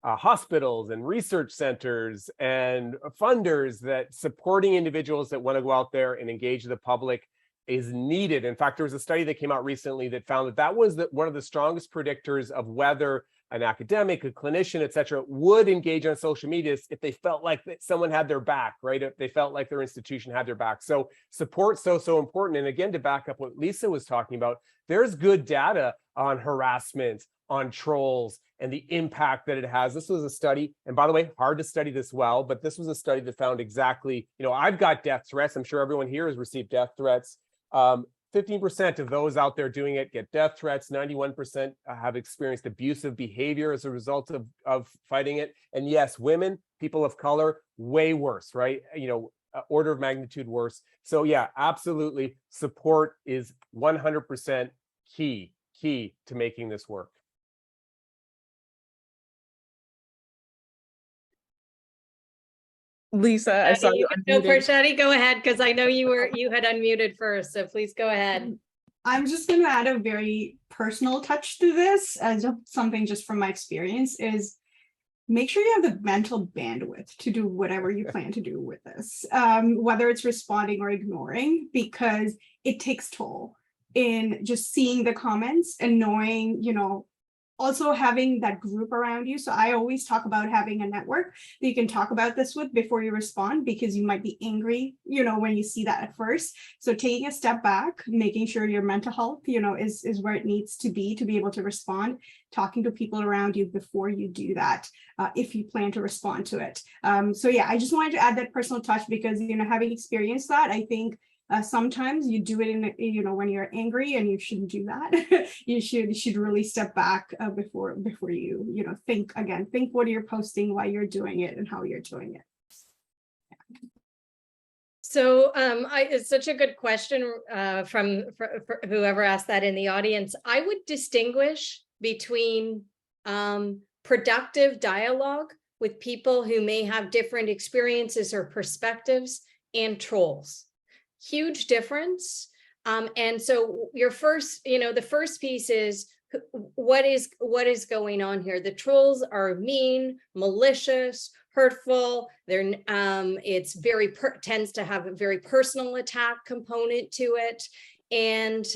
hospitals and research centers and funders that supporting individuals that want to go out there and engage the public is needed. In fact, there was a study that came out recently that found that was one of the strongest predictors of whether an academic, a clinician, et cetera, would engage on social media if they felt like that someone had their back, right? If they felt like their institution had their back. So support's so important. And again, to back up what Lisa was talking about, there's good data on harassment, on trolls, and the impact that it has. This was a study, and by the way, hard to study this well, but this was a study that found exactly, I've got death threats. I'm sure everyone here has received death threats. 15% of those out there doing it get death threats. 91% have experienced abusive behavior as a result of fighting it. And yes, women, people of color, way worse, right? Order of magnitude worse. So yeah, absolutely. Support is 100% key to making this work. Lisa, I saw you unmuted. Shadi, go ahead, because I know you had unmuted first, so please go ahead. I'm just going to add a very personal touch to this, as something just from my experience is make sure you have the mental bandwidth to do whatever you plan to do with this, whether it's responding or ignoring, because it takes toll in just seeing the comments and knowing, also having that group around you. So I always talk about having a network that you can talk about this with before you respond, because you might be angry, when you see that at first. So taking a step back, making sure your mental health, is where it needs to be able to respond, talking to people around you before you do that, if you plan to respond to it. So yeah, I just wanted to add that personal touch because, having experienced that, I think sometimes you do it in, when you're angry, and you shouldn't do that. you should really step back before you, think what you're posting, why you're doing it, and how you're doing it. So it's such a good question from whoever asked that in the audience. I would distinguish between productive dialogue with people who may have different experiences or perspectives and trolls. Huge difference. And so your first, the first piece is what is going on here. The trolls are mean, malicious, hurtful. They're it's very tends to have a very personal attack component to it. And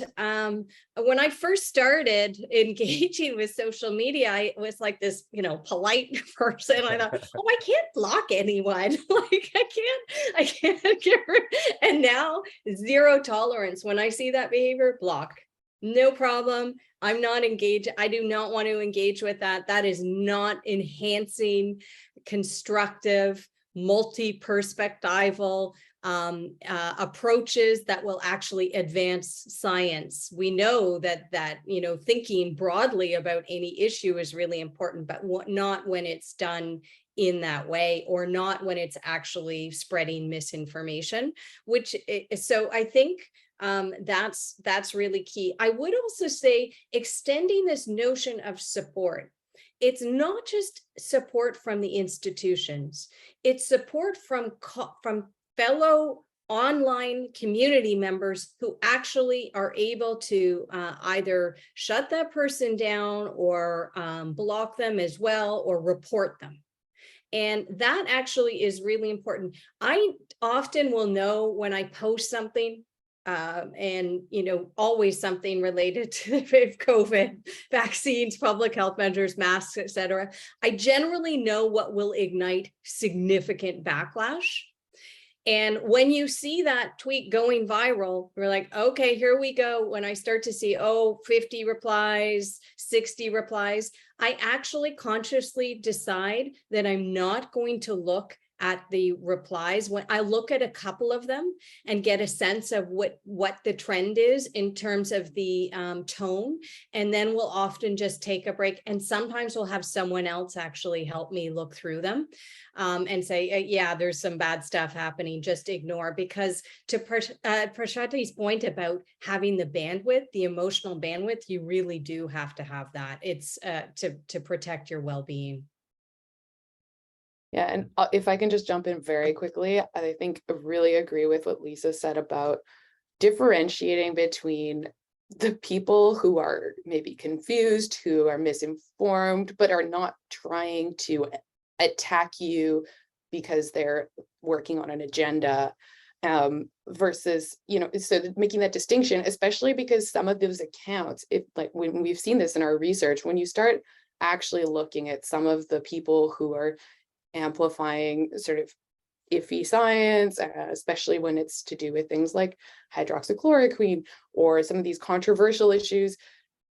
when I first started engaging with social media, I was like this, polite person. I thought, oh, I can't block anyone. Like I can't get rid. And now zero tolerance. When I see that behavior, block. No problem. I'm not engaged. I do not want to engage with that. That is not enhancing, constructive, multi-perspectival approaches that will actually advance science. We know that thinking broadly about any issue is really important, but not when it's done in that way, or not when it's actually spreading misinformation. So I think that's really key. I would also say extending this notion of support. It's not just support from the institutions, it's support from fellow online community members who actually are able to either shut that person down or block them as well, or report them. And that actually is really important. I often will know when I post something, and always something related to COVID, vaccines, public health measures, masks, etc. I generally know what will ignite significant backlash. And when you see that tweet going viral, we're like, okay, here we go. When I start to see, 50 replies, 60 replies, I actually consciously decide that I'm not going to look at the replies. When I look at a couple of them and get a sense of what the trend is in terms of the tone, and then we'll often just take a break, and sometimes we'll have someone else actually help me look through them and say, yeah, there's some bad stuff happening, just ignore. Because to Prashati's point about having the bandwidth, the emotional bandwidth, you really do have to have that. It's to protect your well-being. Yeah, and if I can just jump in very quickly, I think I really agree with what Lisa said about differentiating between the people who are maybe confused, who are misinformed, but are not trying to attack you because they're working on an agenda, versus, so making that distinction, especially because some of those accounts, when we've seen this in our research, when you start actually looking at some of the people who are amplifying sort of iffy science, especially when it's to do with things like hydroxychloroquine or some of these controversial issues,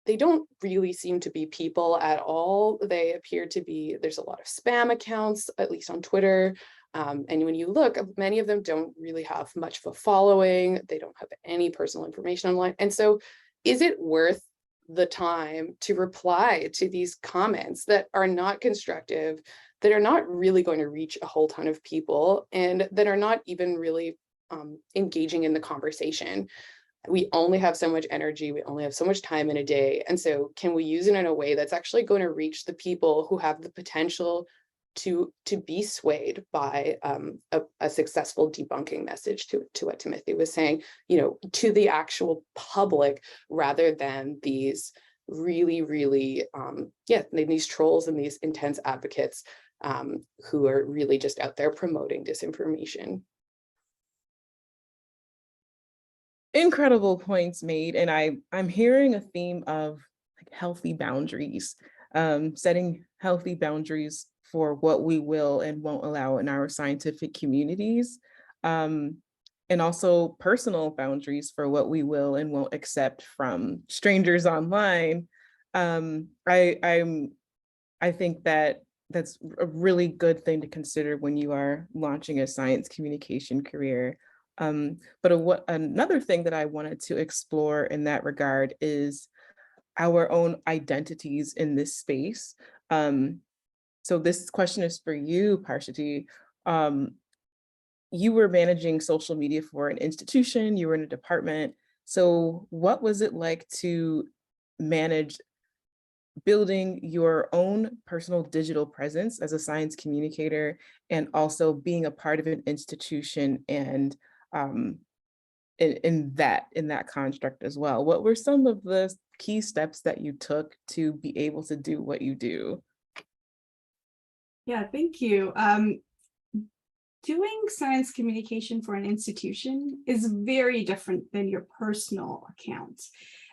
they don't really seem to be people at all. They appear to be, there's a lot of spam accounts, at least on Twitter. And when you look, many of them don't really have much of a following. They don't have any personal information online. And so is it worth the time to reply to these comments that are not constructive, that are not really going to reach a whole ton of people, and that are not even really engaging in the conversation? We only have so much energy, we only have so much time in a day. And so can we use it in a way that's actually going to reach the people who have the potential to be swayed by a successful debunking message, to what Timothy was saying, to the actual public, rather than these really, really, these trolls and these intense advocates who are really just out there promoting disinformation. Incredible points made. And I'm hearing a theme of like healthy boundaries, setting healthy boundaries for what we will and won't allow in our scientific communities. And also personal boundaries for what we will and won't accept from strangers online. I think that that's a really good thing to consider when you are launching a science communication career. But another thing that I wanted to explore in that regard is our own identities in this space. So this question is for you, Parshati. You were managing social media for an institution, you were in a department. So what was it like to manage building your own personal digital presence as a science communicator and also being a part of an institution and in that construct as well? What were some of the key steps that you took to be able to do what you do? Yeah, thank you. Doing science communication for an institution is very different than your personal accounts.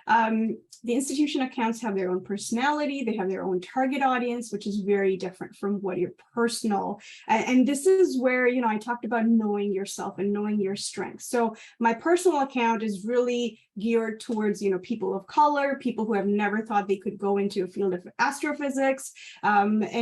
The institution accounts have their own personality, they have their own target audience, which is very different from what your personal, and this is where, I talked about knowing yourself and knowing your strengths. So my personal account is really geared towards, people of color, people who have never thought they could go into a field of astrophysics, and,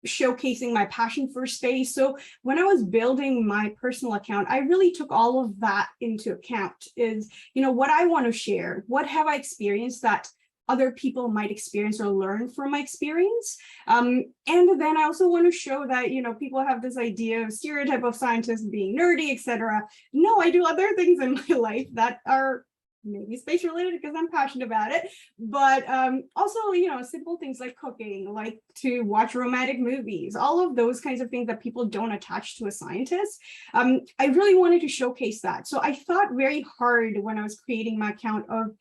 showcasing my passion for space. So when I was building my personal account, I really took all of that into account is, what I want to share, what have I experienced that other people might experience or learn from my experience. And then I also want to show that, people have this idea of stereotype of scientists being nerdy, etc. No, I do other things in my life that are maybe space related because I'm passionate about it, but also, simple things like cooking, like to watch romantic movies, all of those kinds of things that people don't attach to a scientist. I really wanted to showcase that. So I thought very hard when I was creating my account of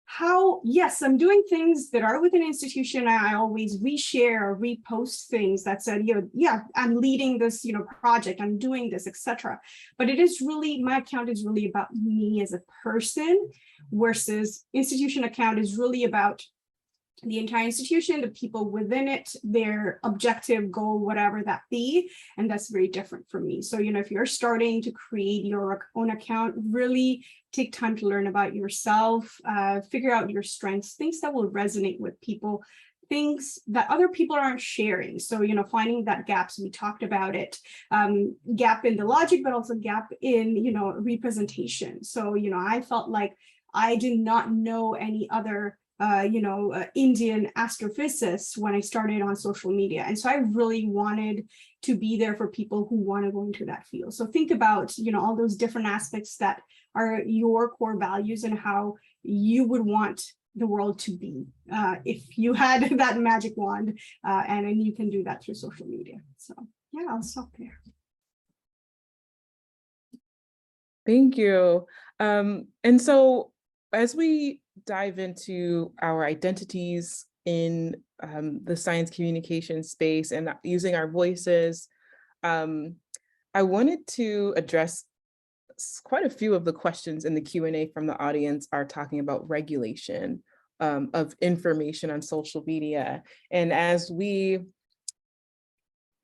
how, yes, I'm doing things that are with an institution. I always reshare or repost things that said, yeah, I'm leading this, project, I'm doing this, etc. But it is really, my account is really about me as a person, versus institution account is really about the entire institution, the people within it, their objective, goal, whatever that be. And that's very different for me. So, if you're starting to create your own account, really take time to learn about yourself, figure out your strengths, things that will resonate with people, things that other people aren't sharing. So, finding that gaps, we talked about it, gap in the logic, but also gap in, representation. So, I felt like I did not know any other Indian astrophysicists when I started on social media. And so I really wanted to be there for people who want to go into that field. So think about, all those different aspects that are your core values and how you would want the world to be if you had that magic wand, and you can do that through social media. So yeah, I'll stop there. Thank you. And so as we dive into our identities in the science communication space and using our voices, I wanted to address quite a few of the questions in the Q&A from the audience are talking about regulation of information on social media. And as we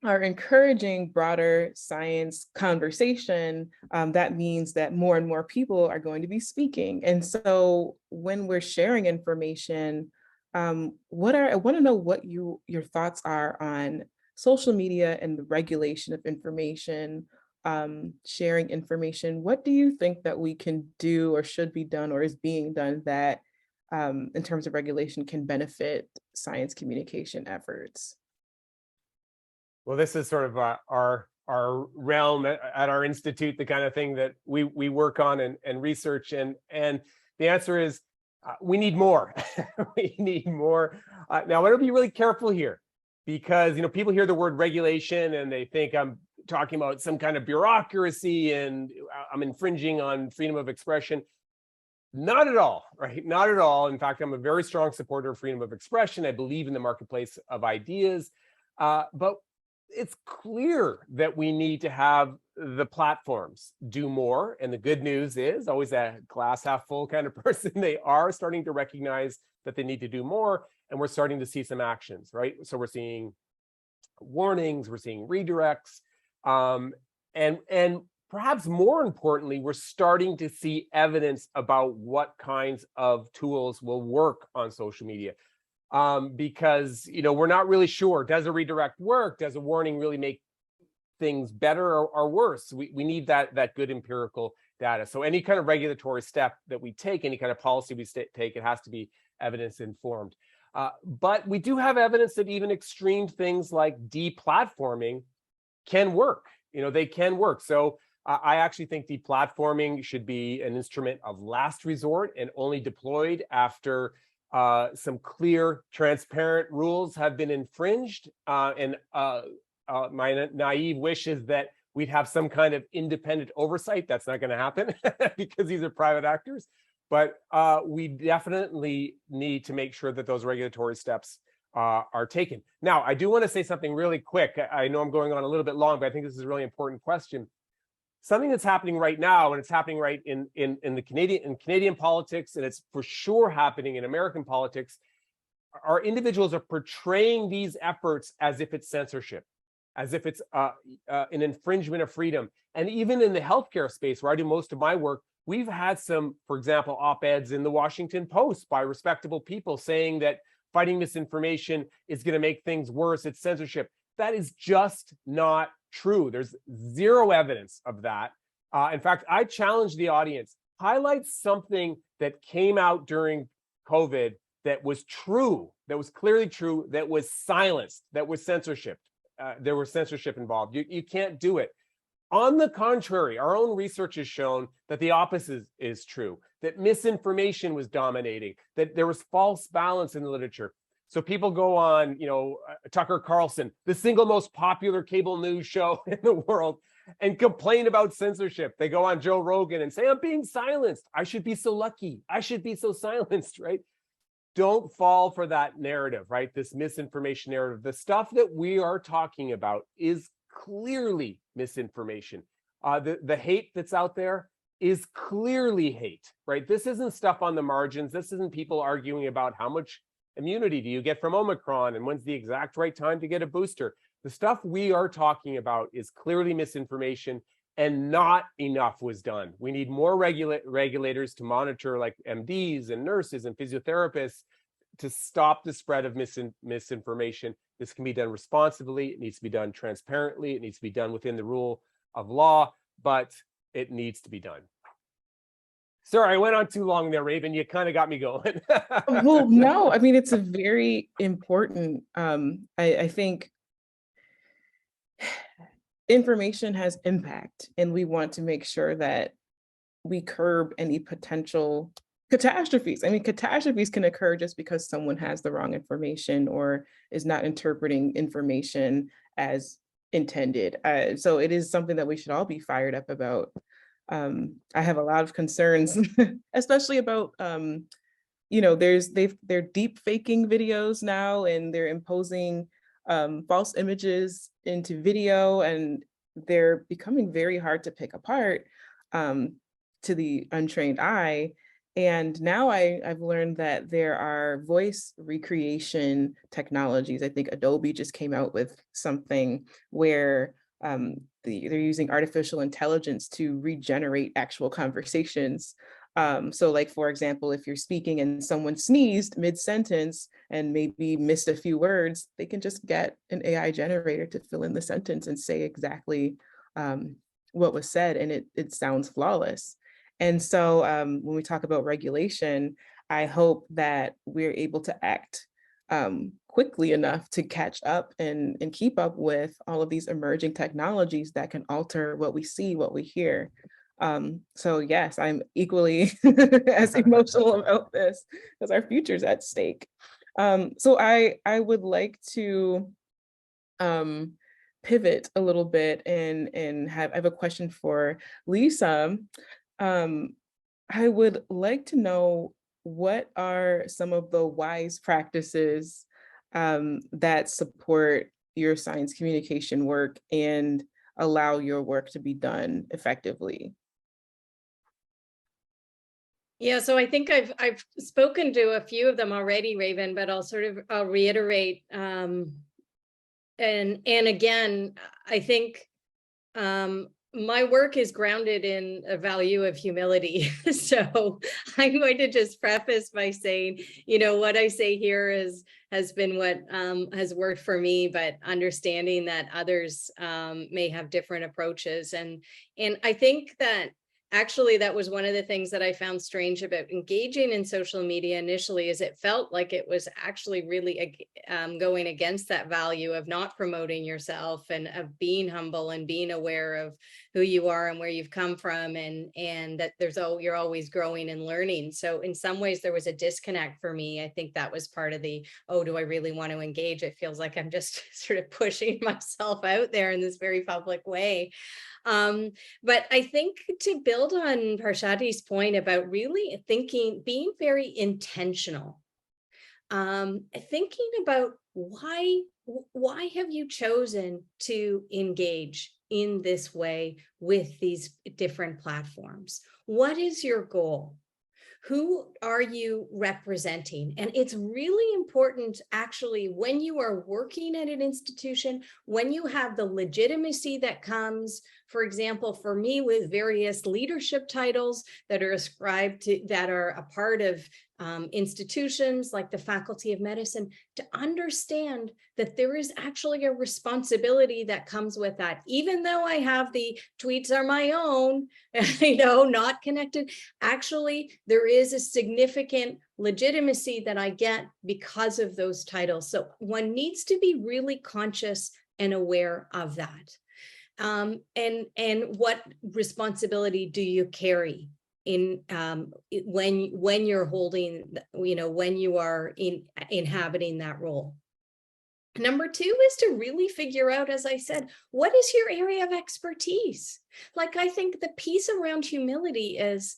are encouraging broader science conversation, that means that more and more people are going to be speaking. And so when we're sharing information, I want to know what your thoughts are on social media and the regulation of information, sharing information. What do you think that we can do or should be done or is being done that in terms of regulation can benefit science communication efforts? Well, this is sort of our realm at our institute, the kind of thing that we work on and research. And the answer is we need more. We need more. Now, I want to be really careful here because, people hear the word regulation and they think I'm talking about some kind of bureaucracy and I'm infringing on freedom of expression. Not at all, right? Not at all. In fact, I'm a very strong supporter of freedom of expression. I believe in the marketplace of ideas, but it's clear that we need to have the platforms do more. And the good news is, always a glass half full kind of person, they are starting to recognize that they need to do more. And we're starting to see some actions, right? So we're seeing warnings, we're seeing redirects, and perhaps more importantly, we're starting to see evidence about what kinds of tools will work on social media. Because we're not really sure, does a redirect work? Does a warning really make things better or worse? We need that good empirical data. So any kind of regulatory step that we take, any kind of policy we take, it has to be evidence informed. But we do have evidence that even extreme things like deplatforming can work. They can work. So I actually think deplatforming should be an instrument of last resort and only deployed after some clear, transparent rules have been infringed. And my naive wish is that we'd have some kind of independent oversight. That's not going to happen because these are private actors. But we definitely need to make sure that those regulatory steps are taken. Now, I do want to say something really quick. I know I'm going on a little bit long, but I think this is a really important question. Something that's happening right now, and it's happening right in Canadian politics, and it's for sure happening in American politics, our individuals are portraying these efforts as if it's censorship, as if it's an infringement of freedom. And even in the healthcare space, where I do most of my work, we've had some, for example, op-eds in the Washington Post by respectable people saying that fighting misinformation is going to make things worse. It's censorship. That is just not true. There's zero evidence of that. In fact, I challenge the audience, highlight something that came out during COVID that was true, that was clearly true, that was silenced, that was censorship. There was censorship involved. You can't do it. On the contrary, our own research has shown that the opposite is true, that misinformation was dominating, that there was false balance in the literature. So people go on, Tucker Carlson, the single most popular cable news show in the world, and complain about censorship. They go on Joe Rogan and say, I'm being silenced. I should be so lucky. I should be so silenced, right? Don't fall for that narrative, right? This misinformation narrative. The stuff that we are talking about is clearly misinformation. The hate that's out there is clearly hate, right? This isn't stuff on the margins. This isn't people arguing about how much immunity do you get from Omicron and when's the exact right time to get a booster. The stuff we are talking about is clearly misinformation, and not enough was done. We need more regulators to monitor, like MDs and nurses and physiotherapists, to stop the spread of misinformation. This can be done responsibly. It needs to be done transparently. It needs to be done within the rule of law, but it needs to be done. Sorry, I went on too long there, Raven. You kind of got me going. Well, no, I mean, it's a very important, I think information has impact, and we want to make sure that we curb any potential catastrophes. I mean, catastrophes can occur just because someone has the wrong information or is not interpreting information as intended. So it is something that we should all be fired up about. I have a lot of concerns, especially about, they're deep faking videos now, and they're imposing false images into video, and they're becoming very hard to pick apart to the untrained eye. And now I've learned that there are voice recreation technologies. I think Adobe just came out with something where they're using artificial intelligence to regenerate actual conversations. So like, for example, if you're speaking and someone sneezed mid-sentence and maybe missed a few words, they can just get an AI generator to fill in the sentence and say exactly what was said, and it sounds flawless. And so when we talk about regulation, I hope that we're able to act quickly enough to catch up and keep up with all of these emerging technologies that can alter what we see, what we hear. So yes, I'm equally as emotional about this because our future's at stake. So I would like to pivot a little bit and I have a question for Lisa. I would like to know, what are some of the wise practices that support your science communication work and allow your work to be done effectively? Yeah, so I think I've spoken to a few of them already, Raven, but I'll reiterate. And again, I think my work is grounded in a value of humility. So I'm going to just preface by saying, what I say here has been what has worked for me, but understanding that others may have different approaches. And I think that actually that was one of the things that I found strange about engaging in social media initially, is it felt like it was actually really going against that value of not promoting yourself and of being humble and being aware of who you are and where you've come from, and that you're always growing and learning. So in some ways there was a disconnect for me. I think that was part of the, oh, do I really want to engage? It feels like I'm just sort of pushing myself out there in this very public way. But I think to build on Parshati's point about really being very intentional, thinking about why have you chosen to engage in this way with these different platforms? What is your goal? Who are you representing? And it's really important, actually, when you are working at an institution, when you have the legitimacy that comes, for example, for me, with various leadership titles that are ascribed to, that are a part of institutions like the Faculty of Medicine, to understand that there is actually a responsibility that comes with that. Even though I have the tweets are my own, not connected, actually, there is a significant legitimacy that I get because of those titles. So one needs to be really conscious and aware of that. And what responsibility do you carry in when you're holding, when you are inhabiting that role? Number two is to really figure out, as I said, what is your area of expertise? Like, I think the piece around humility is,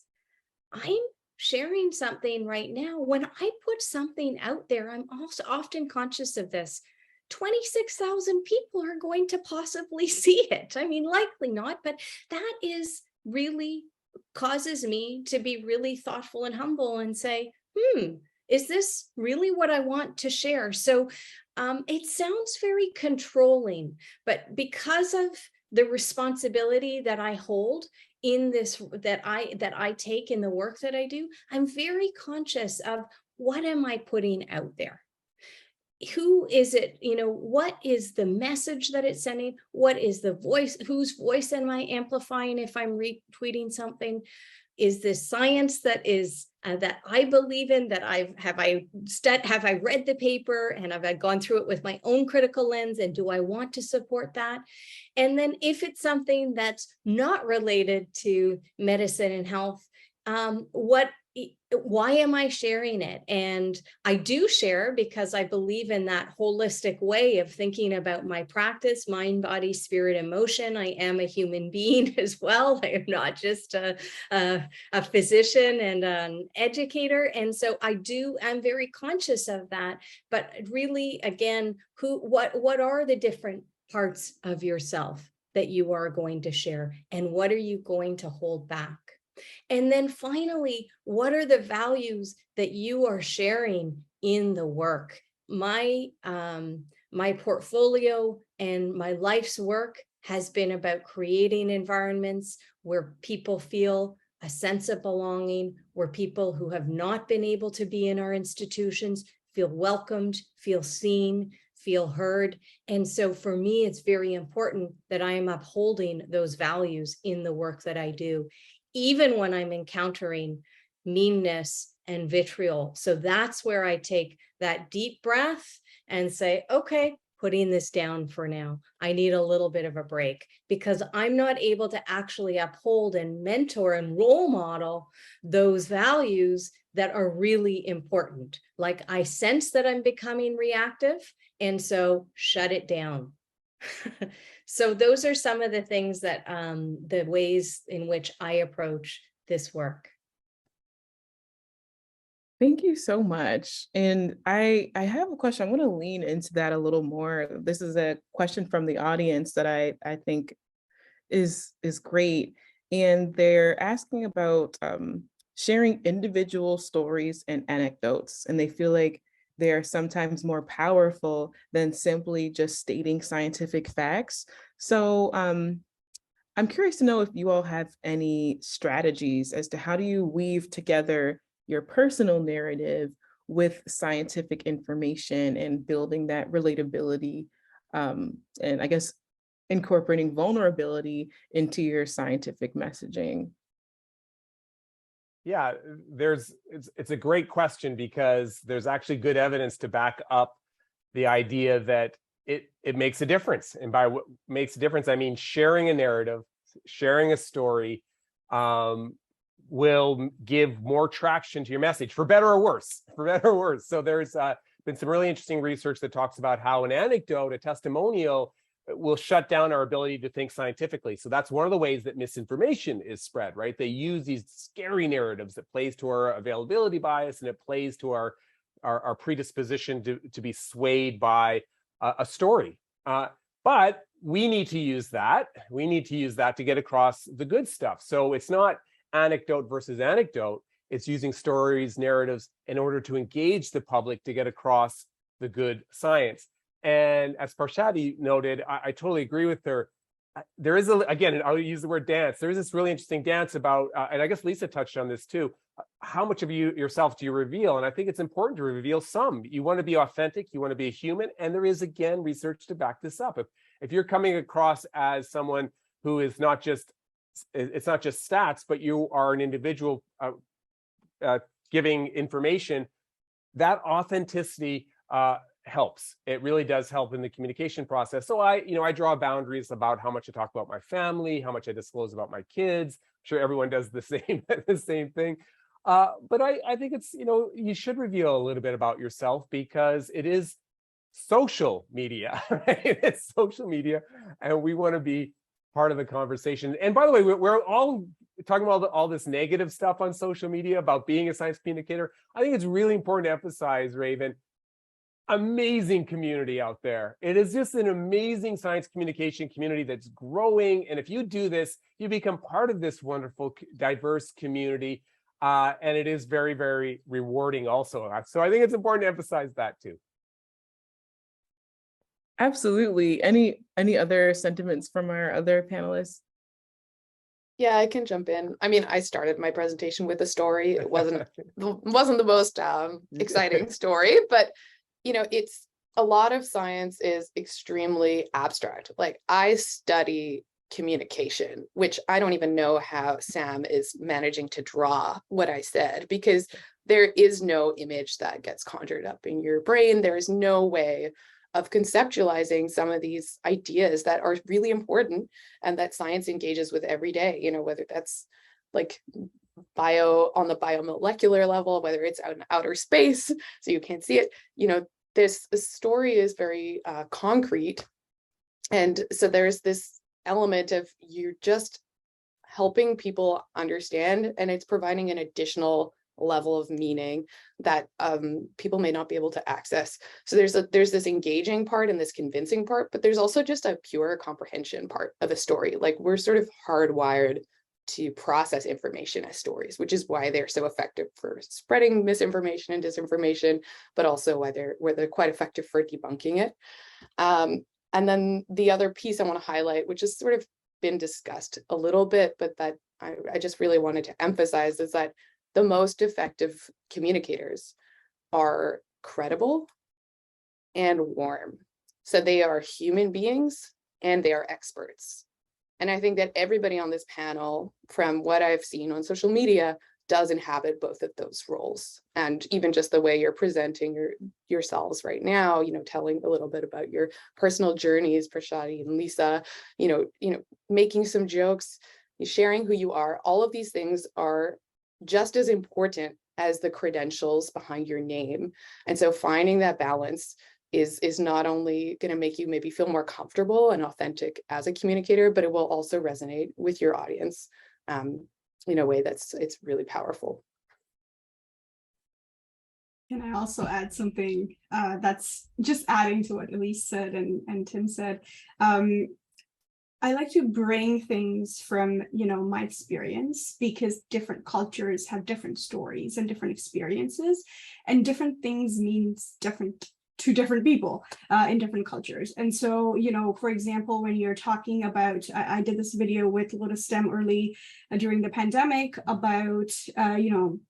I'm sharing something right now. When I put something out there, I'm also often conscious of this. 26,000 people are going to possibly see it. I mean, likely not, but that is really causes me to be really thoughtful and humble and say, is this really what I want to share? So it sounds very controlling, but because of the responsibility that I hold in this, that I take in the work that I do, I'm very conscious of, what am I putting out there? Who is it? What is the message that it's sending? What is the voice? Whose voice am I amplifying if I'm retweeting something? Is this science that is that I believe in? That have I read the paper and have I gone through it with my own critical lens? And do I want to support that? And then if it's something that's not related to medicine and health, why am I sharing it? And I do share because I believe in that holistic way of thinking about my practice, mind, body, spirit, emotion. I am a human being as well. I am not just a physician and an educator. And so I'm very conscious of that. But really, again, what are the different parts of yourself that you are going to share? And what are you going to hold back? And then finally, what are the values that you are sharing in the work? My portfolio and my life's work has been about creating environments where people feel a sense of belonging, where people who have not been able to be in our institutions feel welcomed, feel seen, feel heard. And so for me, it's very important that I am upholding those values in the work that I do, even when I'm encountering meanness and vitriol. So that's where I take that deep breath and say, okay, putting this down for now. I need a little bit of a break, because I'm not able to actually uphold and mentor and role model those values that are really important. Like, I sense that I'm becoming reactive, and so shut it down. So those are some of the things that the ways in which I approach this work. Thank you so much. And I have a question. I'm going to lean into that a little more. This is a question from the audience that I think is great. And they're asking about sharing individual stories and anecdotes. And they feel like they're sometimes more powerful than simply just stating scientific facts. So I'm curious to know if you all have any strategies as to how do you weave together your personal narrative with scientific information and building that relatability, and I guess incorporating vulnerability into your scientific messaging. Yeah, it's a great question because there's actually good evidence to back up the idea that it makes a difference. And by what makes a difference, I mean sharing a narrative, sharing a story will give more traction to your message, for better or worse, for better or worse. So there's been some really interesting research that talks about how an anecdote, a testimonial, will shut down our ability to think scientifically. So that's one of the ways that misinformation is spread, right? They use these scary narratives that plays to our availability bias, and it plays to our predisposition to be swayed by a story. But we need to use that. We need to use that to get across the good stuff. So it's not anecdote versus anecdote. It's using stories, narratives in order to engage the public to get across the good science. And as Parshadi noted, I totally agree with her. There is, again, I'll use the word dance. There is this really interesting dance about, and I guess Lisa touched on this too, how much of yourself do you reveal? And I think it's important to reveal some. You want to be authentic, you want to be a human, and there is, again, research to back this up. If you're coming across as someone who is not just, it's not just stats, but you are an individual giving information, that authenticity helps. It really does help in the communication process. So I draw boundaries about how much I talk about my family, how much I disclose about my kids. I'm sure everyone does the same thing. But I think it's, you should reveal a little bit about yourself because it is social media, right? It's social media, and we want to be part of the conversation. And by the way, we're all talking about all this negative stuff on social media about being a science communicator. I think it's really important to emphasize, Raven, amazing community out there. It is just an amazing science communication community that's growing. And if you do this, you become part of this wonderful, diverse community. And it is very, very rewarding also. So I think it's important to emphasize that too. Absolutely. Any other sentiments from our other panelists? Yeah, I can jump in. I mean, I started my presentation with a story. It wasn't the most exciting story, but it's a lot of science is extremely abstract. Like I study communication, which I don't even know how Sam is managing to draw what I said, because there is no image that gets conjured up in your brain. There is no way of conceptualizing some of these ideas that are really important and that science engages with every day, whether that's like on the biomolecular level, whether it's out in outer space, so you can't see it, this story is very concrete. And so there's this element of you're just helping people understand, and it's providing an additional level of meaning that people may not be able to access. So there's this engaging part and this convincing part, but there's also just a pure comprehension part of a story. Like we're sort of hardwired to process information as stories, which is why they're so effective for spreading misinformation and disinformation, but also why they're quite effective for debunking it. And then the other piece I want to highlight, which has sort of been discussed a little bit, but that I just really wanted to emphasize, is that the most effective communicators are credible and warm. So they are human beings and they are experts. And I think that everybody on this panel, from what I've seen on social media, does inhabit both of those roles. And even just the way you're presenting yourselves right now, telling a little bit about your personal journeys, Parshadi and Lisa, making some jokes, sharing who you are, all of these things are just as important as the credentials behind your name. And so finding that balance is not only going to make you maybe feel more comfortable and authentic as a communicator, but it will also resonate with your audience in a way it's really powerful. Can I also add something that's just adding to what Elise said and Tim said? I like to bring things from, my experience, because different cultures have different stories and different experiences, and different things means different to different people in different cultures. And so, for example, when you're talking about, I did this video with Lotus STEM early during the pandemic about,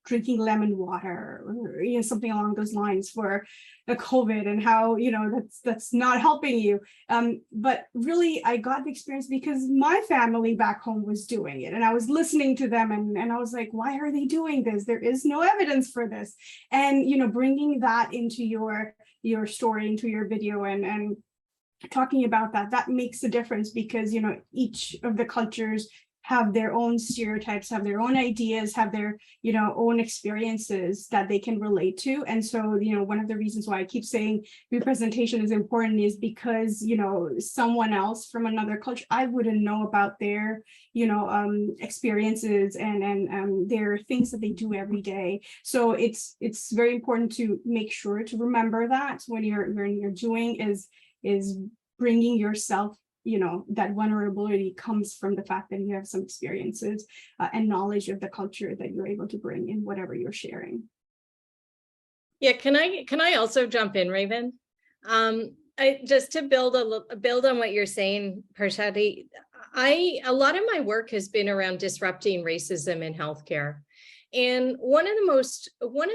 drinking lemon water or, something along those lines for the COVID, and how, that's not helping you. But really, I got the experience because my family back home was doing it, and I was listening to them, and I was like, why are they doing this? There is no evidence for this. And, bringing that into your story, into your video, and talking about that makes a difference, because each of the cultures have their own stereotypes, have their own ideas, have their own experiences that they can relate to. And so one of the reasons why I keep saying representation is important is because someone else from another culture, I wouldn't know about their experiences and their things that they do every day. So it's very important to make sure to remember that when you're doing is bringing yourself, that vulnerability comes from the fact that you have some experiences and knowledge of the culture that you're able to bring in whatever you're sharing. Yeah, can I also jump in, Raven? Just to build on what you're saying, Parshadi, a lot of my work has been around disrupting racism in healthcare. And one of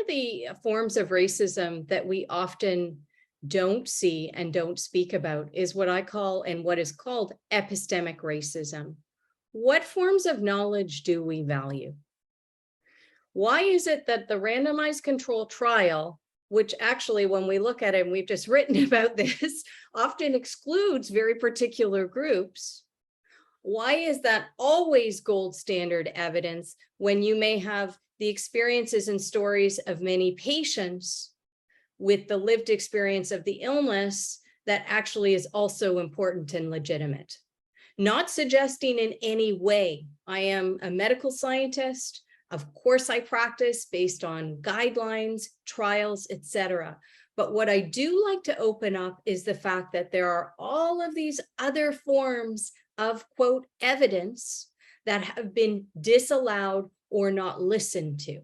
the forms of racism that we often don't see and don't speak about is what I call, and what is called, epistemic racism. What forms of knowledge do we value? Why is it that the randomized control trial, which actually, when we look at it, and we've just written about this, often excludes very particular groups? Why is that always gold standard evidence when you may have the experiences and stories of many patients with the lived experience of the illness that actually is also important and legitimate? Not suggesting in any way I am a medical scientist. Of course, I practice based on guidelines, trials, etc. But what I do like to open up is the fact that there are all of these other forms of, quote, evidence that have been disallowed or not listened to.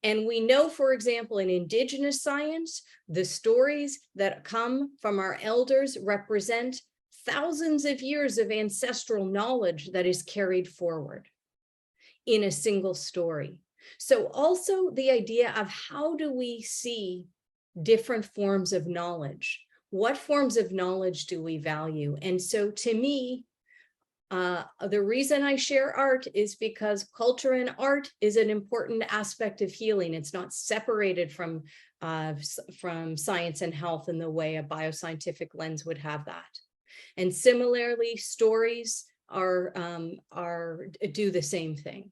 And we know, for example, in Indigenous science, the stories that come from our elders represent thousands of years of ancestral knowledge that is carried forward in a single story. So also the idea of how do we see different forms of knowledge? What forms of knowledge do we value? And so to me, the reason I share art is because culture and art is an important aspect of healing. It's not separated from science and health in the way a bioscientific lens would have that. And similarly, stories do the same thing.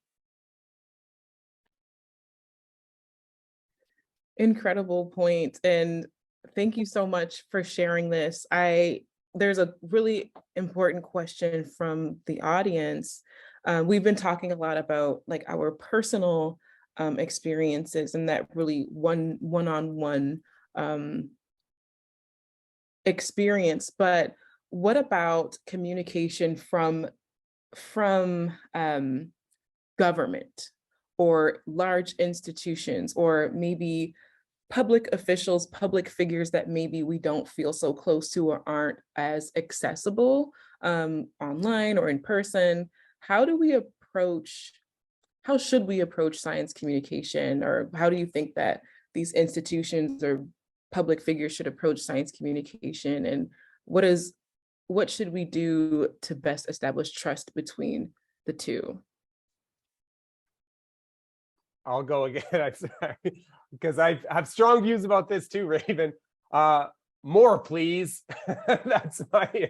Incredible point. And thank you so much for sharing this. There's a really important question from the audience. We've been talking a lot about like our personal experiences and that really one-on-one experience, but what about communication from government or large institutions, or maybe public officials, public figures that maybe we don't feel so close to or aren't as accessible online or in person? How should we approach science communication, or how do you think that these institutions or public figures should approach science communication, and what should we do to best establish trust between the two? I'll go again. I'm sorry, because I have strong views about this too, Raven. More, please. That's my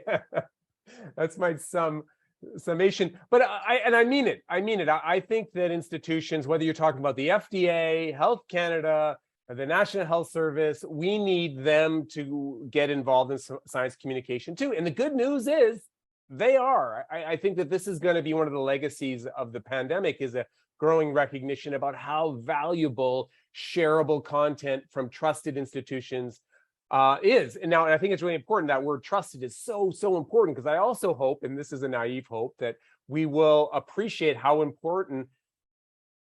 summation. But I mean it. I think that institutions, whether you're talking about the FDA, Health Canada, the National Health Service, we need them to get involved in science communication too. And the good news is they are. I think that this is going to be one of the legacies of the pandemic, is a growing recognition about how valuable shareable content from trusted institutions is. And now, I think it's really important, that word trusted is so important, because I also hope, and this is a naive hope, that we will appreciate how important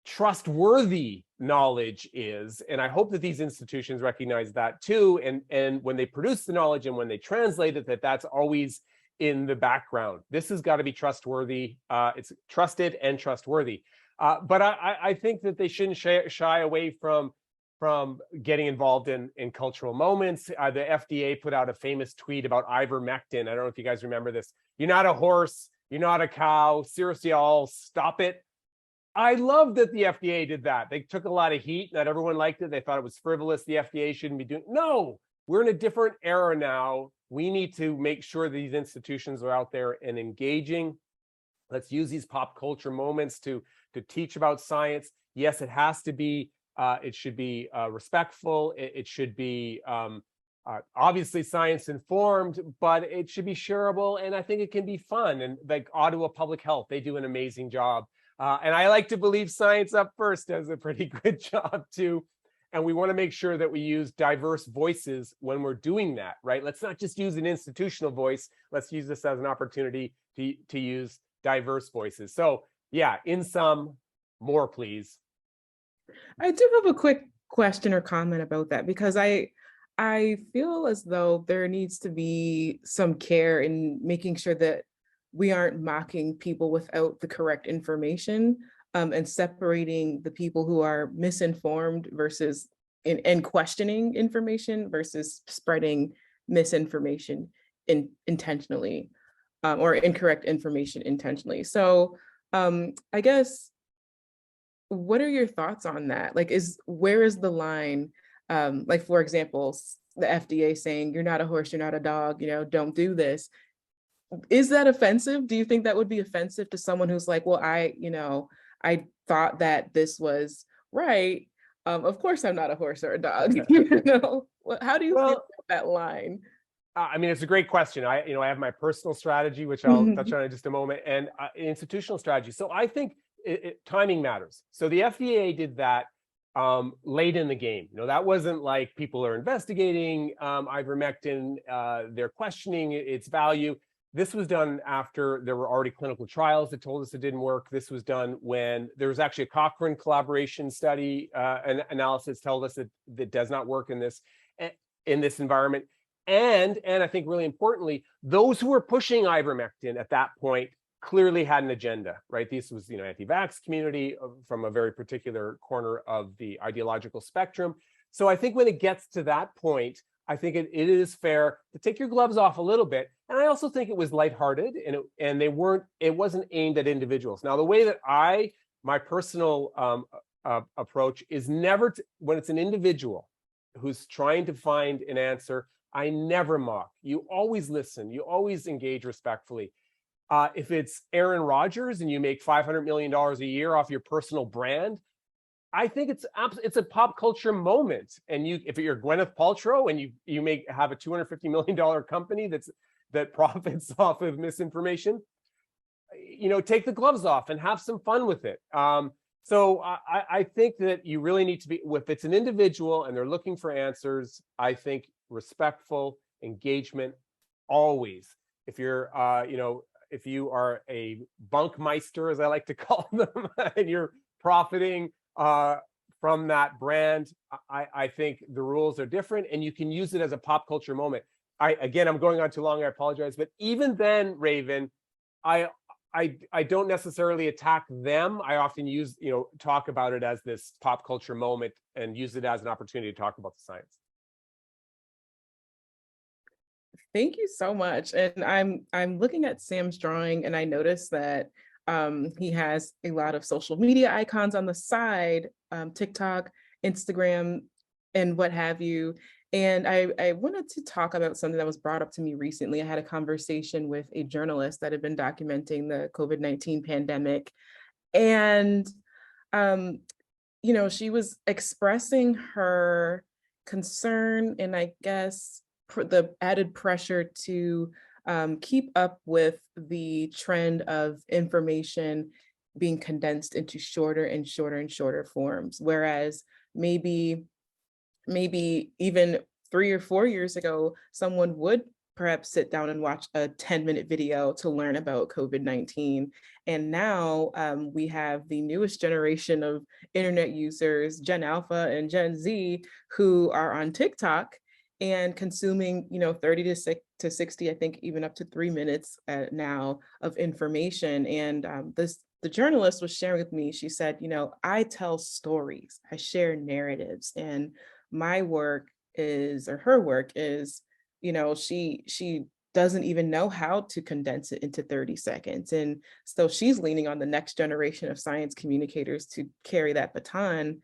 trustworthy knowledge is. And I hope that these institutions recognize that too. And when they produce the knowledge and when they translate it, that's always in the background. This has got to be trustworthy. It's trusted and trustworthy. But I think that they shouldn't shy away from getting involved in cultural moments. The FDA put out a famous tweet about ivermectin. I don't know if you guys remember this. You're not a horse. You're not a cow. Seriously, all stop it. I love that the FDA did that. They took a lot of heat. Not everyone liked it. They thought it was frivolous. The FDA shouldn't be doing. No, we're in a different era now. We need to make sure these institutions are out there and engaging. Let's use these pop culture moments to teach about science. Yes, it has to be. It should be respectful. It should be obviously science informed, but it should be shareable. And I think it can be fun. And like Ottawa Public Health, they do an amazing job. And I like to believe ScienceUpFirst does a pretty good job too. And we want to make sure that we use diverse voices when we're doing that, right? Let's not just use an institutional voice. Let's use this as an opportunity to use diverse voices. So yeah, in sum, more please. I do have a quick question or comment about that, because I feel as though there needs to be some care in making sure that we aren't mocking people without the correct information, and separating the people who are misinformed versus and questioning information versus spreading misinformation intentionally, or incorrect information intentionally. So I guess, what are your thoughts on that? Like, where is the line? Like, for example, the FDA saying you're not a horse, you're not a dog, don't do this. Is that offensive? Do you think that would be offensive to someone who's like, well, I thought that this was right. Of course, I'm not a horse or a dog. How do you feel about that line? I mean, it's a great question. I have my personal strategy, which I'll touch on in just a moment, and institutional strategy. So I think timing matters. So the FDA did that late in the game. That wasn't like people are investigating ivermectin, they're questioning its value. This was done after there were already clinical trials that told us it didn't work. This was done when there was actually a Cochrane collaboration study, analysis told us that that does not work in this environment. And I think really importantly, those who were pushing ivermectin at that point clearly had an agenda, right? This was, anti-vax community from a very particular corner of the ideological spectrum. So I think when it gets to that point, I think it is fair to take your gloves off a little bit. And I also think it was lighthearted, and it wasn't aimed at individuals. Now, the way that my personal approach is never when it's an individual who's trying to find an answer, I never mock. You always listen. You always engage respectfully. If it's Aaron Rodgers and you make $500 million a year off your personal brand, I think it's a pop culture moment. And if you're Gwyneth Paltrow and you have a $250 million company that profits off of misinformation, take the gloves off and have some fun with it. So I think that you really need to be, if it's an individual and they're looking for answers, I think respectful engagement always. If you're, if you are a bunkmeister, as I like to call them, and you're profiting from that brand, I think the rules are different, and you can use it as a pop culture moment. I'm going on too long, I apologize, but even then, Raven, I don't necessarily attack them. I often talk about it as this pop culture moment and use it as an opportunity to talk about the science. Thank you so much. And I'm looking at Sam's drawing, and I noticed that he has a lot of social media icons on the side, TikTok, Instagram, and what have you. And I wanted to talk about something that was brought up to me recently. I had a conversation with a journalist that had been documenting the COVID-19 pandemic. And, she was expressing her concern and I guess the added pressure to keep up with the trend of information being condensed into shorter and shorter and shorter forms. Whereas maybe even 3 or 4 years ago, someone would perhaps sit down and watch a 10-minute video to learn about COVID-19. And now we have the newest generation of internet users, Gen Alpha and Gen Z, who are on TikTok and consuming, 30 to 60, I think even up to 3 minutes now of information. And the journalist was sharing with me, she said, I tell stories, I share narratives, and my work is, or her work is, she doesn't even know how to condense it into 30 seconds. And so she's leaning on the next generation of science communicators to carry that baton.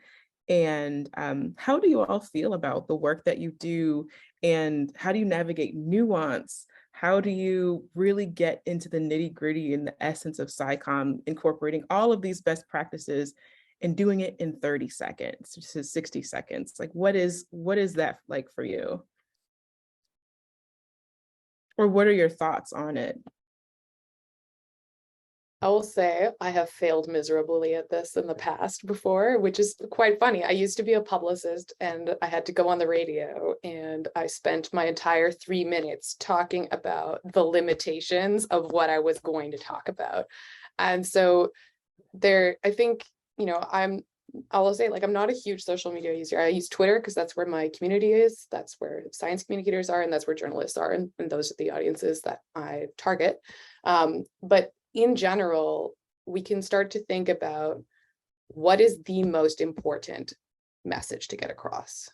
And how do you all feel about the work that you do? And how do you navigate nuance? How do you really get into the nitty gritty and the essence of SciComm, incorporating all of these best practices and doing it in 30 seconds to 60 seconds? Like, what is that like for you? Or what are your thoughts on it? I will say I have failed miserably at this in the past before, which is quite funny. I used to be a publicist and I had to go on the radio, and I spent my entire 3 minutes talking about the limitations of what I was going to talk about. And so I think, I'll say, like, I'm not a huge social media user. I use Twitter because that's where my community is. That's where science communicators are, and that's where journalists are. And those are the audiences that I target. But in general, we can start to think about what is the most important message to get across.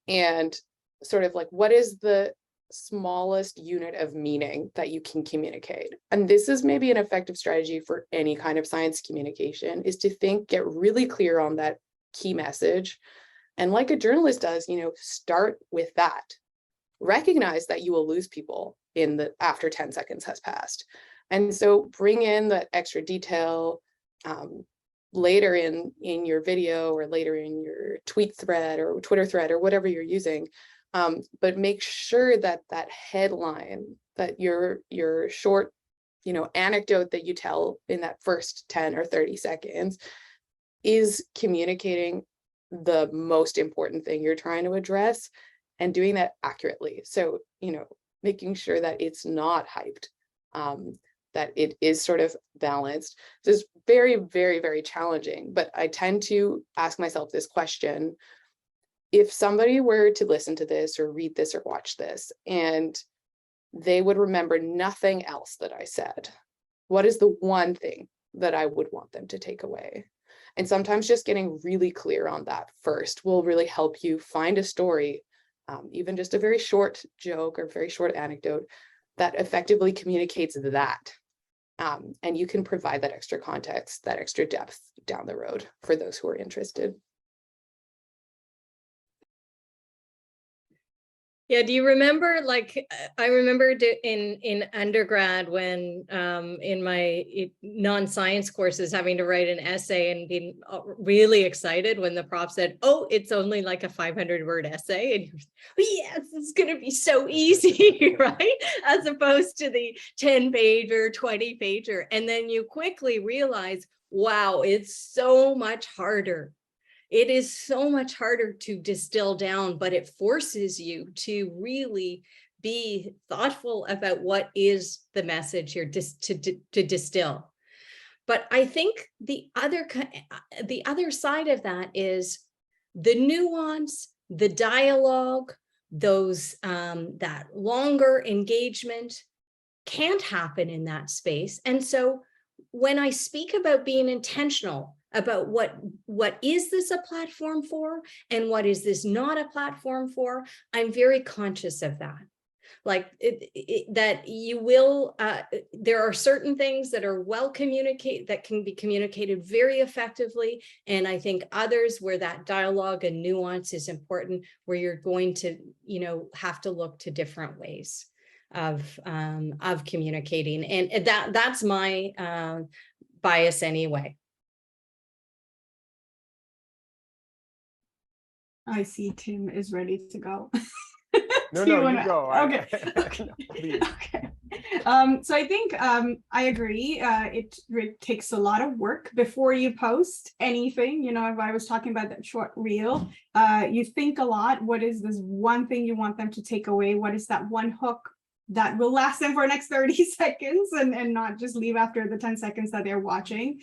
And sort of like, what is the smallest unit of meaning that you can communicate? And this is maybe an effective strategy for any kind of science communication, is to get really clear on that key message. And like a journalist does, start with that. Recognize that you will lose people after 10 seconds has passed. And so bring in that extra detail later in your video, or later in your tweet thread or Twitter thread or whatever you're using. But make sure that headline, that your short, anecdote that you tell in that first 10 or 30 seconds is communicating the most important thing you're trying to address, and doing that accurately. So, making sure that it's not hyped, that it is sort of balanced. This is very, very, very challenging, but I tend to ask myself this question: if somebody were to listen to this or read this or watch this, and they would remember nothing else that I said, what is the one thing that I would want them to take away? And sometimes just getting really clear on that first will really help you find a story, even just a very short joke or very short anecdote that effectively communicates that. And you can provide that extra context, that extra depth down the road for those who are interested. Yeah, do you remember, like, I remember in undergrad when in my non-science courses having to write an essay and being really excited when the prof said, oh, it's only like a 500-word essay. And you're, yes, it's going to be so easy, right? As opposed to the 10-pager, 20-pager. And then you quickly realize, wow, it's so much harder. It is so much harder to distill down, but it forces you to really be thoughtful about what is the message here to distill. But I think the other side of that is the nuance, the dialogue, those that longer engagement can't happen in that space. And so when I speak about being intentional about what is this a platform for and what is this not a platform for, I'm very conscious of that. Like that you will, there are certain things that are well communicated, that can be communicated very effectively. And I think others where that dialogue and nuance is important, where you're going to, have to look to different ways of communicating. And that's my bias anyway. I see Tim is ready to go. No, Do you you wanna- go. Okay. No, please. Okay. So I think I agree. It takes a lot of work before you post anything. You know, if I was talking about that short reel, you think a lot. What is this one thing you want them to take away? What is that one hook that will last them for the next 30 seconds and not just leave after the 10 seconds that they're watching?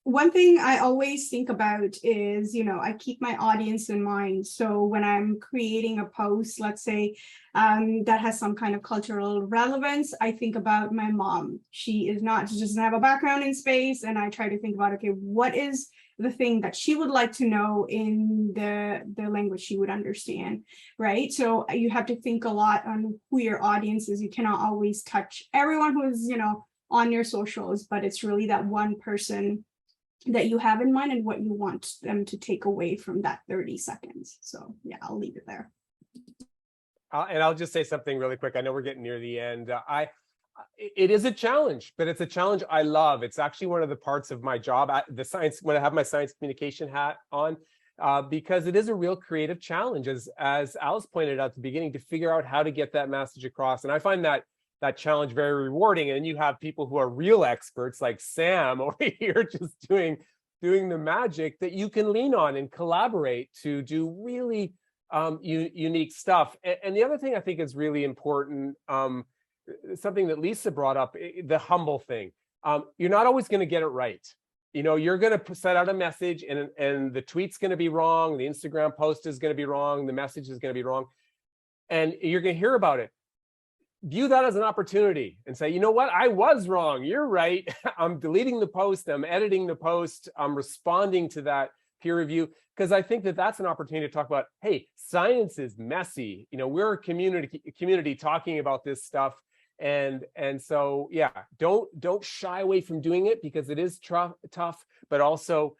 One thing I always think about is, you know, I keep my audience in mind. So when I'm creating a post, let's say, that has some kind of cultural relevance, I think about my mom. She doesn't have a background in space. And I try to think about, okay, what is the thing that she would like to know in the language she would understand, right? So you have to think a lot on who your audience is. You cannot always touch everyone who's, you know, on your socials, but it's really that one person that you have in mind and what you want them to take away from that 30 seconds. So yeah, I'll leave it there. And I'll just say something really quick. I know we're getting near the end. It is a challenge, but it's a challenge I love. It's actually one of the parts of my job at the science, when I have my science communication hat on, because it is a real creative challenge, as Alice pointed out at the beginning, to figure out how to get that message across. And I find that challenge very rewarding. And you have people who are real experts like Sam over here just doing the magic that you can lean on and collaborate to do really unique stuff. And the other thing I think is really important, something that Lisa brought up, the humble thing. You're not always going to get it right. You know, you're going to set out a message and the tweet's going to be wrong. The Instagram post is going to be wrong. The message is going to be wrong. And you're going to hear about it. View that as an opportunity and say, you know what, I was wrong. You're right. I'm deleting the post. I'm editing the post. I'm responding to that peer review, because I think that that's an opportunity to talk about, hey, science is messy. You know, we're a community talking about this stuff. And so, yeah, don't shy away from doing it, because it is tough, but also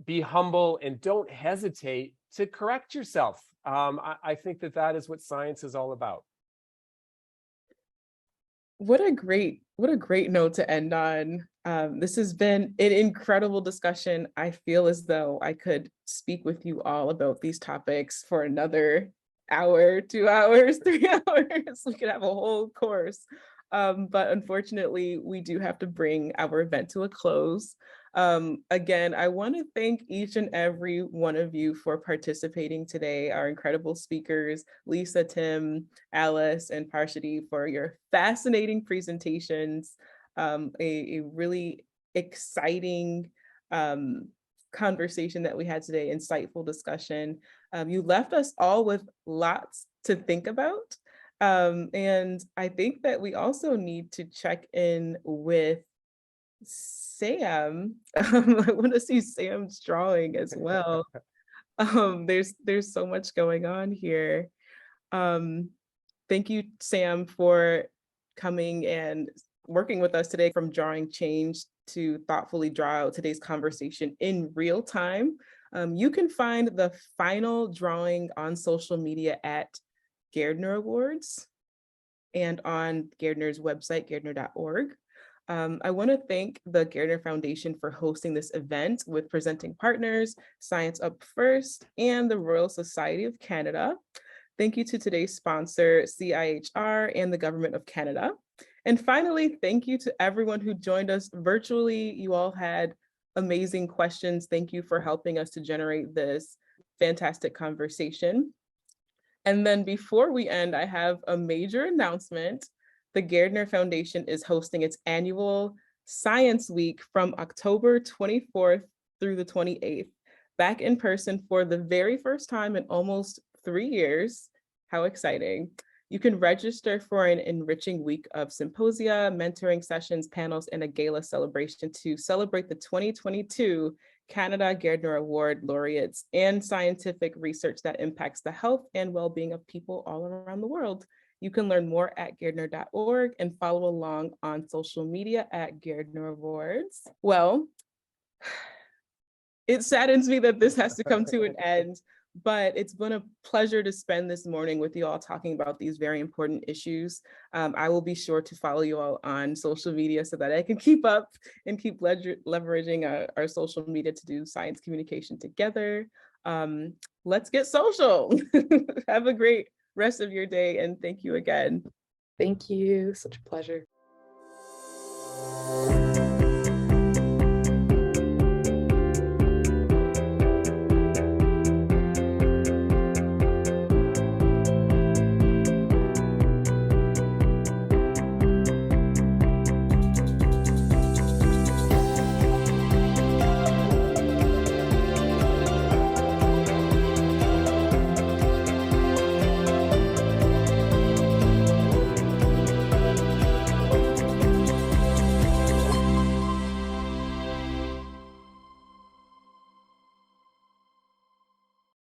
be humble and don't hesitate to correct yourself. I think that is what science is all about. What a great note to end on. This has been an incredible discussion. I feel as though I could speak with you all about these topics for another hour, 2 hours, 3 hours. We could have a whole course. But unfortunately, we do have to bring our event to a close. Again, I want to thank each and every one of you for participating today, our incredible speakers, Lisa, Tim, Alice, and Parshadi, for your fascinating presentations, a really exciting conversation that we had today, insightful discussion. You left us all with lots to think about. And I think that we also need to check in with Sam. I want to see Sam's drawing as well. There's so much going on here. Thank you, Sam, for coming and working with us today, from drawing change to thoughtfully draw out today's conversation in real time. You can find the final drawing on social media at Gairdner Awards and on Gairdner's website, gairdner.org. I want to thank the Gairdner Foundation for hosting this event with presenting partners, ScienceUpFirst, and the Royal Society of Canada. Thank you to today's sponsor, CIHR, and the Government of Canada. And finally, thank you to everyone who joined us virtually. You all had amazing questions. Thank you for helping us to generate this fantastic conversation. And then before we end, I have a major announcement. The Gairdner Foundation is hosting its annual Science Week from October 24th through the 28th, back in person for the very first time in almost 3 years. How exciting. You can register for an enriching week of symposia, mentoring sessions, panels, and a gala celebration to celebrate the 2022 Canada Gairdner Award laureates and scientific research that impacts the health and well-being of people all around the world. You can learn more at gairdner.org and follow along on social media at Gairdner Awards. Well, it saddens me that this has to come to an end, but it's been a pleasure to spend this morning with you all talking about these very important issues. I will be sure to follow you all on social media so that I can keep up and keep leveraging our social media to do science communication together. Let's get social. Have a great rest of your day, and thank you again. Thank you. Such a pleasure.